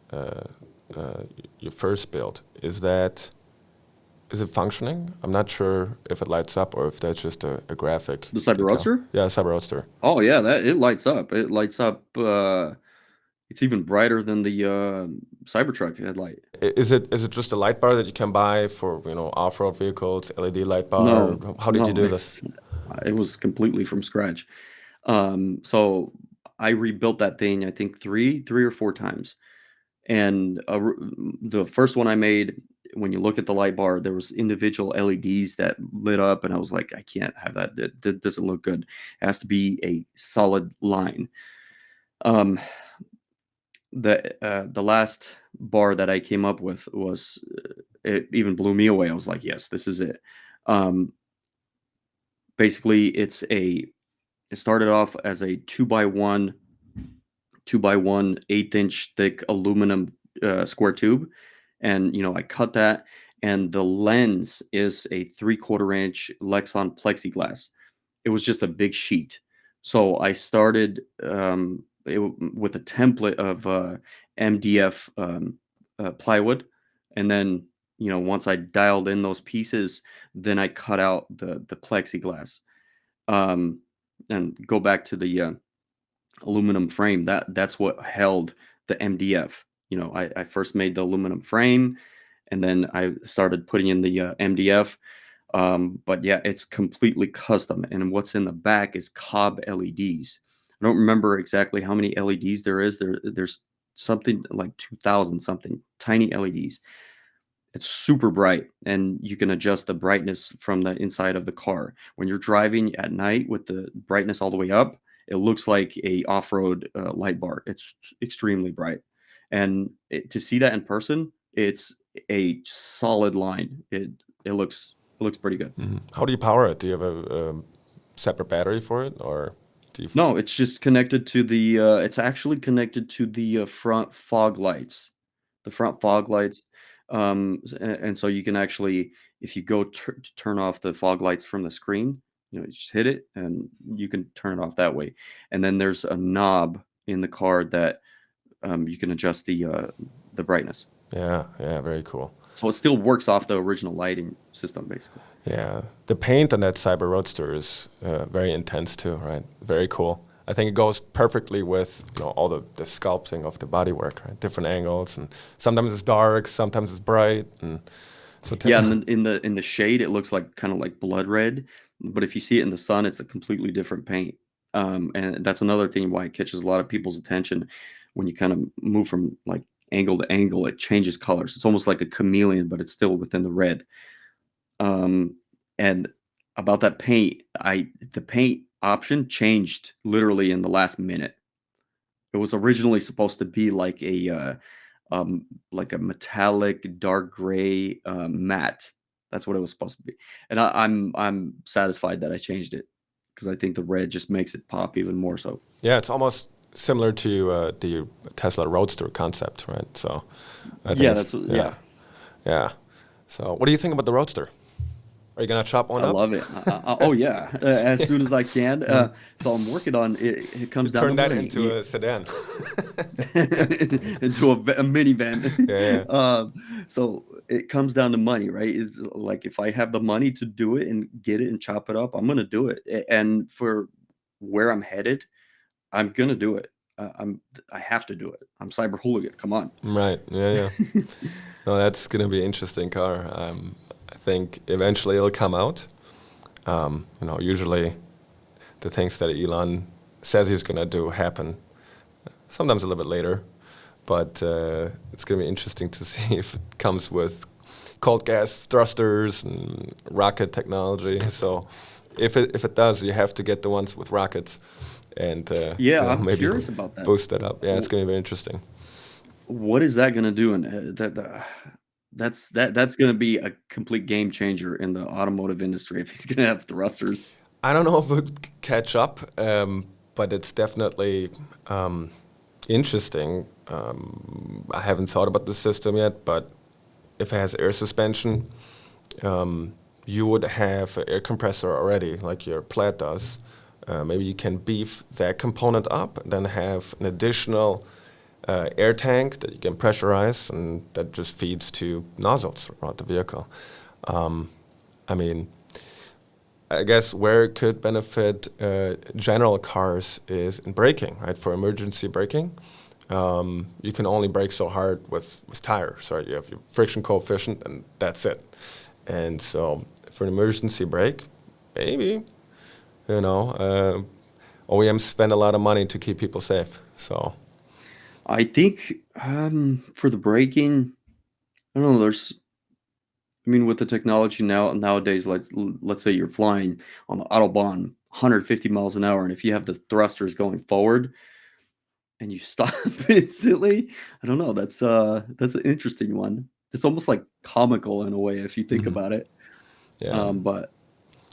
your first build, is it functioning? I'm not sure if it lights up or if that's just a graphic The Cyber detail. Roadster? Yeah, Cyber Roadster. Oh yeah, that it lights up. It lights up. It's even brighter than the Cybertruck headlight. Is it just a light bar that you can buy for off-road vehicles, LED light bar? No, How did you no, do this? it was completely from scratch. So I rebuilt that thing, I think three or four times. And the first one I made, when you look at the light bar, there was individual LEDs that lit up, and I was like, I can't have that. That doesn't look good. It has to be a solid line. Um, the last bar that I came up with was it even blew me away. I was like, yes, this is it. Um, Basically, it started off as a 2x1 8-inch thick aluminum square tube, and I cut that, and the lens is a 3/4 inch Lexan plexiglass. It was just a big sheet. So I started with a template of MDF plywood, and then once I dialed in those pieces, then I cut out the plexiglass. Um, and go back to the aluminum frame. That's what held the MDF. I first made the aluminum frame, and then I started putting in the MDF. But yeah, it's completely custom. And what's in the back is cob LEDs. I don't remember exactly how many LEDs there is. There's something like 2,000 something tiny LEDs. It's super bright, and you can adjust the brightness from the inside of the car. When you're driving at night with the brightness all the way up, it looks like a off-road light bar. It's extremely bright, and to see that in person, it's a solid line. It looks pretty good. How do you power it? Do you have a separate battery for it, or do you? No, it's just connected to the. It's actually connected to the front fog lights. The front fog lights, and so you can actually, if you go to turn off the fog lights from the screen, you just hit it, and you can turn it off that way. And then there's a knob in the car that you can adjust the brightness. Yeah, yeah, very cool. So it still works off the original lighting system, basically. Yeah, the paint on that Cyber Roadster is very intense too, right? Very cool. I think it goes perfectly with all the sculpting of the bodywork, right? Different angles, and sometimes it's dark, sometimes it's bright, and so Yeah, and then in the shade, it looks like kind of like blood red, but if you see it in the sun, it's a completely different paint. And that's another thing why it catches a lot of people's attention. When you kind of move from like angle to angle, it changes colors. It's almost like a chameleon, but it's still within the red. And about that paint, the paint option changed literally in the last minute. It was originally supposed to be like a metallic dark gray matte. That's what it was supposed to be. And I'm satisfied that I changed it, because I think the red just makes it pop even more so. yeah, it's almost similar to the Tesla Roadster concept, right? So I think Yeah, it's- yeah. yeah. So what do you think about the Roadster? Are you gonna chop one I up? love it. Oh yeah, as soon as I can. So I'm working on it. It comes down Turn to that money. into a sedan. Into a minivan. Yeah, So it comes down to money, right? It's like, if I have the money to do it and get it and chop it up, I'm gonna do it. And for where I'm headed, I'm gonna do it. I have to do it. I'm Cyber Hooligan. Come on. right. Yeah, yeah. No, that's gonna be an interesting car. I think eventually it'll come out. Usually the things that Elon says he's gonna do happen. Sometimes a little bit later, but it's gonna be interesting to see if it comes with cold gas thrusters and rocket technology. So if it does, you have to get the ones with rockets, and Yeah, I'm maybe curious about that. boost that up. Yeah, it's gonna be very interesting. What is that gonna do? And that's gonna be a complete game changer in the automotive industry if he's gonna have thrusters. I don't know if it would catch up, but it's definitely interesting. I haven't thought about the system yet, but if it has air suspension, you would have an air compressor already, like your Plaid does, Maybe you can beef that component up and then have an additional air tank that you can pressurize and that just feeds to nozzles throughout the vehicle. I mean, I guess where it could benefit general cars is in braking, right? For emergency braking, you can only brake so hard with tires, right? You have your friction coefficient, and that's it. And so for an emergency brake, maybe, OEMs spend a lot of money to keep people safe. So I think for the braking, I don't know. I mean, with the technology nowadays, let's say you're flying on the Autobahn 150 miles an hour, and if you have the thrusters going forward and you stop instantly, I don't know. That's an interesting one. It's almost like comical in a way if you think about it. yeah, But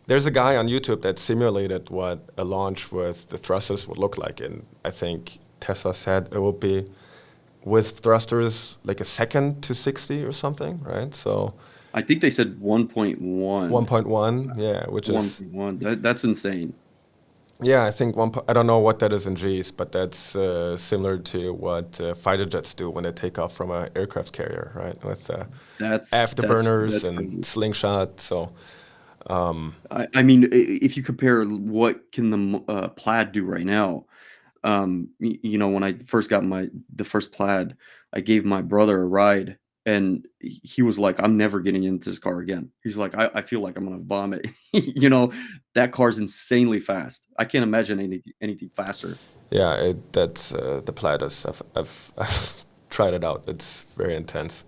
there's a guy on YouTube that simulated what a launch with the thrusters would look like, and I think Tesla said it would be with thrusters like a second to 60 or something, right? So I think they said 1.1. 1.1, yeah, which is 1.1. That's insane. yeah, I think I don't know what that is in G's, but that's similar to what fighter jets do when they take off from an aircraft carrier, right? With afterburners and crazy. slingshot. So I mean, if you compare what can the Plaid do right now, when I first got the first Plaid, I gave my brother a ride, and he was like, "I'm never getting into this car again." He's like, "I feel like I'm gonna vomit." That car's insanely fast. I can't imagine anything faster. yeah, that's the Platypus. I've tried it out. It's very intense.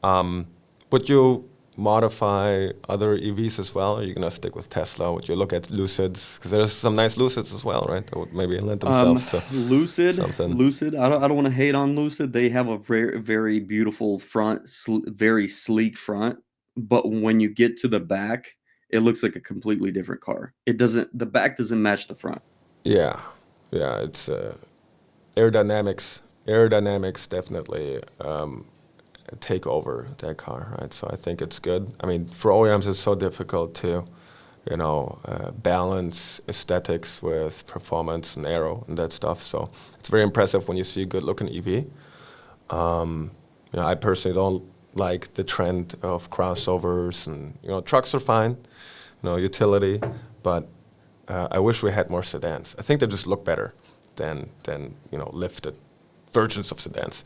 Would you modify other EVs as well? Or are you gonna stick with Tesla? Would you look at Lucids? Because there's some nice Lucids as well, right? That would maybe lend themselves to Lucid, something. Lucid. I don't want to hate on Lucid. They have a very very beautiful front, very sleek front. But when you get to the back, it looks like a completely different car. It doesn't. The back doesn't match the front. Yeah, yeah. It's aerodynamics. Aerodynamics definitely take over that car, right? So I think it's good. I mean, for OEMs, it's so difficult to, balance aesthetics with performance and aero and that stuff. So it's very impressive when you see a good-looking EV. I personally don't like the trend of crossovers, and trucks are fine, utility, but I wish we had more sedans. I think they just look better than lifted versions of sedans.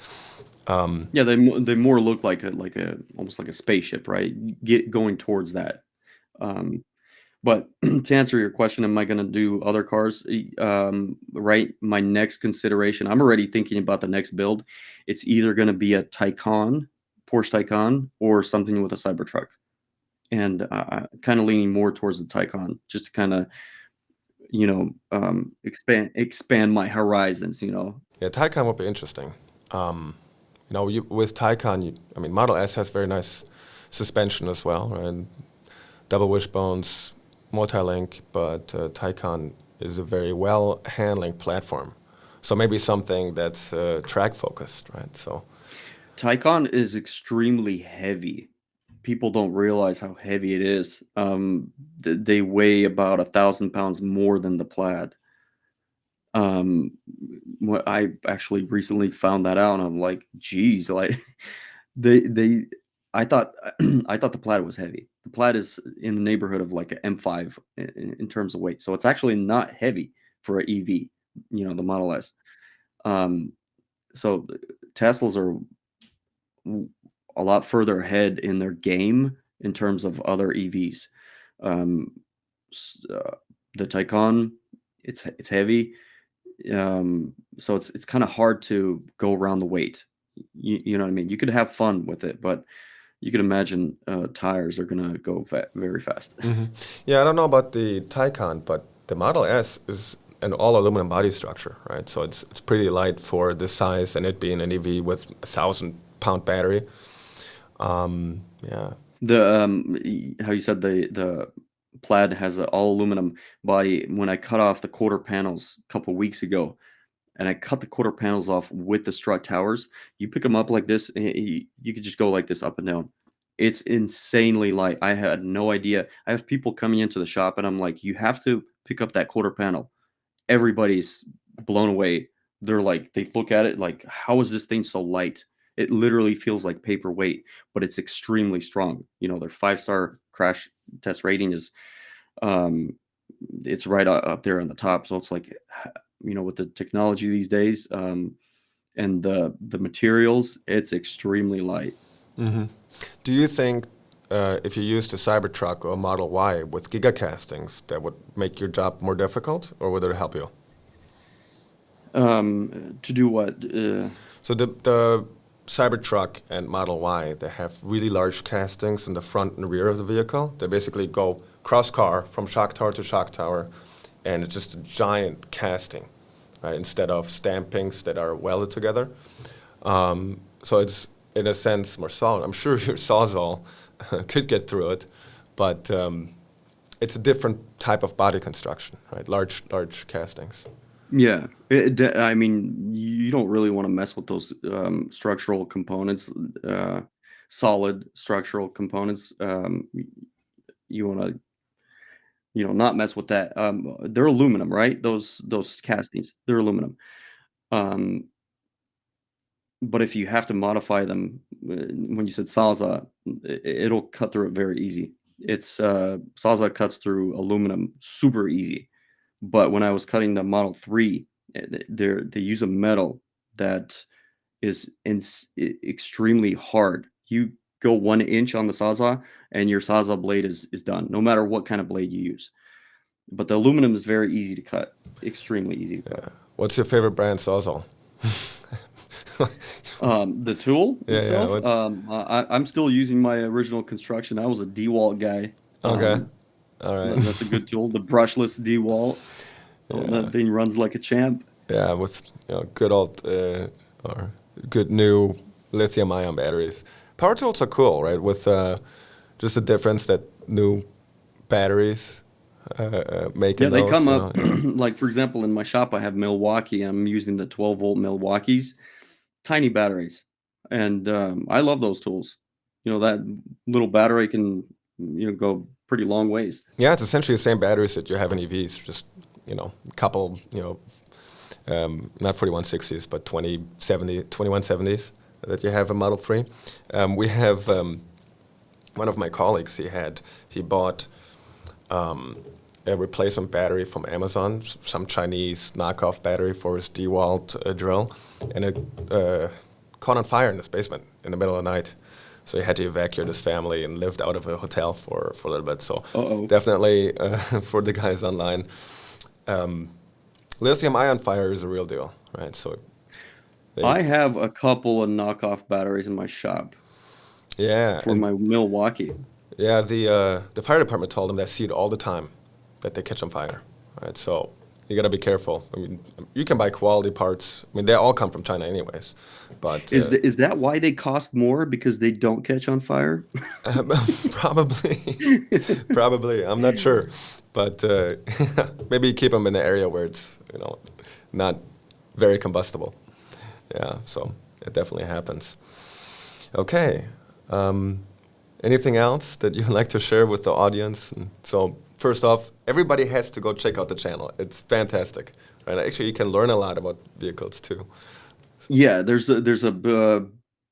Yeah, they more look like a almost like a spaceship, right? Going towards that. But to answer your question, am I going to do other cars? Right. My next consideration, I'm already thinking about the next build. It's either going to be a Taycan, Porsche Taycan, or something with a Cybertruck. And kind of leaning more towards the Taycan, just to kind of, expand my horizons. Yeah, Taycan would be interesting. With Taycan, Model S has very nice suspension as well, right? Double wishbones, multi-link, but Taycan is a very well-handling platform. So maybe something that's track-focused, right? So Taycan is extremely heavy. People don't realize how heavy it is. They weigh about 1,000 pounds more than the Plaid. What I actually recently found that out, and I'm like, geez, like they I thought I thought the Plaid was heavy. The Plaid is in the neighborhood of like an M5 in terms of weight, so it's actually not heavy for an EV. The Model S. Um, so Teslas are a lot further ahead in their game in terms of other EVs. Um, the Taycan, it's heavy, so it's kind of hard to go around the weight. You know what I mean? You could have fun with it, but you could imagine tires are gonna go very fast. yeah, I don't know about the Taycan, but the Model S is an all aluminum body structure, right? So it's pretty light for the size, and it being an EV with 1,000-pound battery. Yeah. How you said the Plaid has an all aluminum body. When I cut off the quarter panels a couple weeks ago, and I cut the quarter panels off with the strut towers, you pick them up like this, and you could just go like this up and down. It's insanely light. I had no idea. I have people coming into the shop, and I'm like, you have to pick up that quarter panel, everybody's blown away. They're like, they look at it like, how is this thing so light? It literally feels like paperweight, but it's extremely strong. Their 5-star crash test rating is, it's right up there on the top. So it's like, with the technology these days, and the materials, it's extremely light. Do you think if you used a Cybertruck or a Model Y with gigacastings, that would make your job more difficult, or would it help you? To do what? So the Cybertruck and Model Y, they have really large castings in the front and rear of the vehicle. They basically go cross-car from shock tower to shock tower, and it's just a giant casting, right, instead of stampings that are welded together. So it's, in a sense, more solid. I'm sure your Sawzall could get through it, but it's a different type of body construction, right? Large castings. Yeah, I mean, you don't really want to mess with those structural components, solid structural components. You want to, not mess with that. They're aluminum, right? Those castings, they're aluminum. Um, but if you have to modify them, when you said Sawzall, it'll cut through it very easy. It's Sawzall cuts through aluminum super easy. But when I was cutting the Model 3, they use a metal that is extremely hard. You go 1 inch on the Sawzall, and your Sawzall blade is done, no matter what kind of blade you use. But the aluminum is very easy to cut, extremely easy to cut. What's your favorite brand Sawzall? The tool itself, Yeah. I'm still using my original construction. I was a DeWalt guy. Okay. All right. That's a good tool. The brushless DeWalt. That thing runs like a champ. Yeah, with good old or good new lithium-ion batteries. Power tools are cool, right? With just the difference that new batteries make in Yeah, they those. come up like, for example, in my shop, I have Milwaukee. I'm using the 12-volt Milwaukees, tiny batteries, and I love those tools. That little battery can go pretty long ways. Yeah, it's essentially the same batteries that you have in EVs, just a couple, not 4160s, but 2170s that you have in Model 3. We have one of my colleagues, he bought a replacement battery from Amazon, some Chinese knockoff battery for his DeWalt drill, and it caught on fire in his basement in the middle of the night. So he had to evacuate his family and lived out of a hotel for a little bit. So definitely for the guys online, lithium-ion fire is a real deal, right? So I have a couple of knockoff batteries in my shop. Yeah. For my Milwaukee. Yeah, the fire department told them they see it all the time, that they catch on fire, right? So you got to be careful. I mean, you can buy quality parts. I mean, they all come from China anyways. But is that why they cost more, because they don't catch on fire? Probably. I'm not sure, but maybe keep them in the area where it's not very combustible. Yeah, so it definitely happens. Okay. Anything else that you'd like to share with the audience? And so first off, everybody has to go check out the channel. It's fantastic, right? Actually, you can learn a lot about vehicles too. Yeah, there's a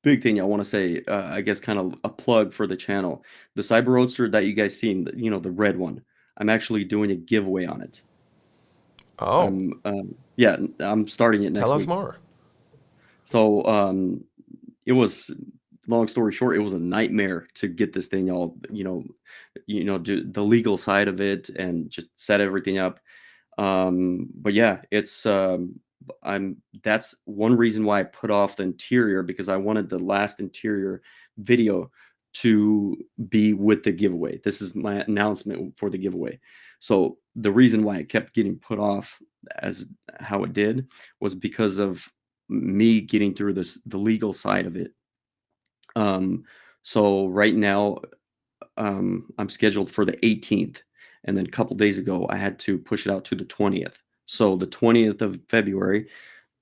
big thing I want to say. I guess kind of a plug for the channel. The Cyber Roadster that you guys seen, the red one. I'm actually doing a giveaway on it. Oh. Yeah, I'm starting it next week. Tell us more. So it was, long story short, it was a nightmare to get this thing all, do the legal side of it and just set everything up. But yeah, it's that's one reason why I put off the interior, because I wanted the last interior video to be with the giveaway. This is my announcement for the giveaway. So the reason why it kept getting put off as how it did was because of me getting through the legal side of it. So right now, I'm scheduled for the 18th, and then a couple days ago, I had to push it out to the 20th. So the 20th of February,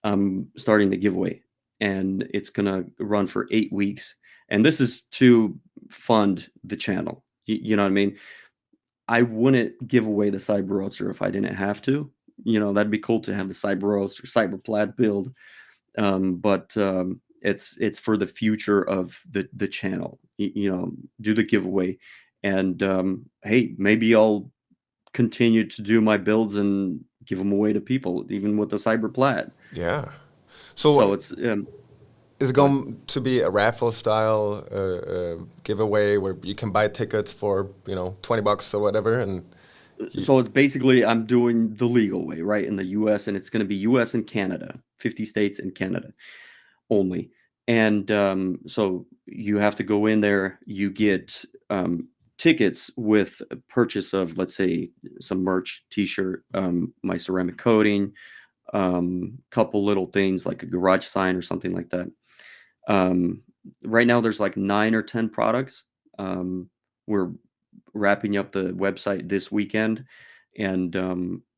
I'm starting the giveaway, and it's gonna run for 8 weeks. And this is to fund the channel. You know what I mean? I wouldn't give away the Cyber Roadster if I didn't have to. That'd be cool to have the Cyber Roadster, Cyber Plaid build. But it's for the future of the channel. Do the giveaway, and hey, maybe I'll continue to do my builds and give them away to people, even with the Cyber Plaid. Yeah. So So it's is it go ahead. going to be a raffle style giveaway where you can buy tickets for, $20 or whatever, and So it's basically I'm doing the legal way, right, in the U.S., and it's going to be U.S. and Canada, 50 states and Canada only. And so you have to go in there. You get tickets with a purchase of, let's say, some merch, T-shirt, my ceramic coating, couple little things like a garage sign or something like that. Right now, there's like 9 or 10 products. We're wrapping up the website this weekend, and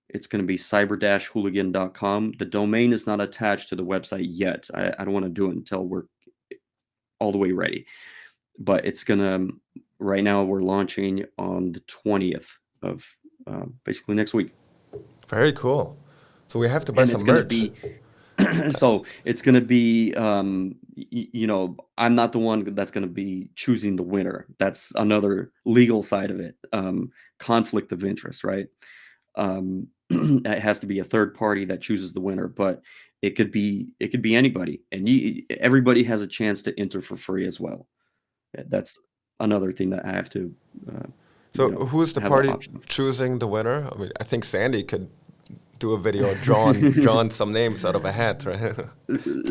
it's going to be cyber-hooligan.com. The domain is not attached to the website yet. I don't want to do it until we're all the way ready. But it's going to, right now, we're launching on the 20th of basically next week. very cool. So we have to buy And some it's going to merch. be, so it's going to be, I'm not the one that's going to be choosing the winner. That's another legal side of it. Conflict of interest, right? It has to be a third party that chooses the winner, but it could be anybody, and everybody has a chance to enter for free as well. That's another thing that I have to, So who's the have the party option. choosing the winner? I mean, I think Sandy could do a video drawing some names out of a hat, right?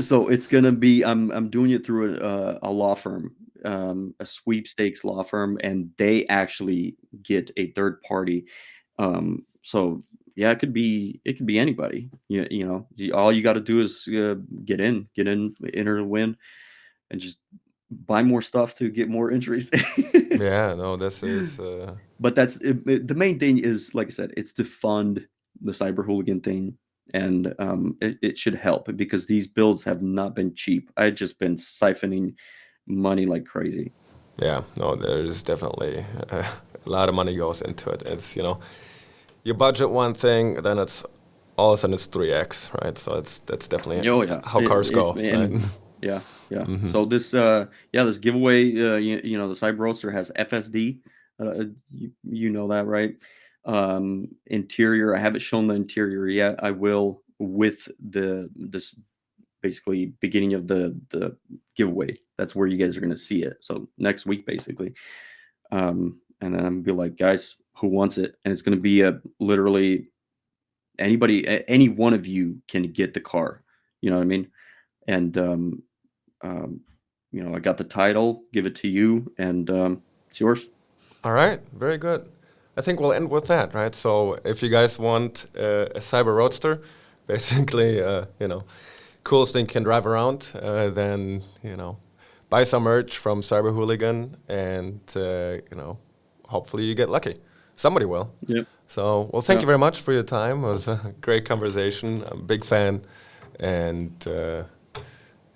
So it's gonna be I'm doing it through a law firm, a sweepstakes law firm, and they actually get a third party. So yeah, it could be anybody. All you got to do is get in, enter to win, and just buy more stuff to get more entries. Yeah, no, this is But that's the main thing is, like I said, it's to fund the Cyber Hooligan thing, and it should help because these builds have not been cheap. I've just been siphoning money like crazy. yeah, no, there's definitely a lot of money goes into it. It's, you budget one thing, then it's all of a sudden it's 3x, right? So that's definitely Oh yeah, how cars go, right? and yeah, yeah. So this this giveaway, the Cyber Roadster has FSD. You know that, right? Interior, I haven't shown the interior yet. I will with this basically beginning of the giveaway. That's where you guys are going to see it. So next week, basically. And then I'm gonna be like, guys, who wants it? And it's going to be literally anybody, any one of you can get the car. You know what I mean? And um, I got the title, give it to you, and it's yours. All right, very good. I think we'll end with that, right? So if you guys want a Cyber Roadster, basically, coolest thing you can drive around, then, buy some merch from Cyber Hooligan, and, hopefully you get lucky. Somebody will. Yep. So, well, thank Yeah. you very much for your time. It was a great conversation. I'm a big fan. And,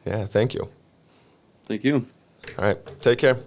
yeah, thank you. Thank you. All right, take care.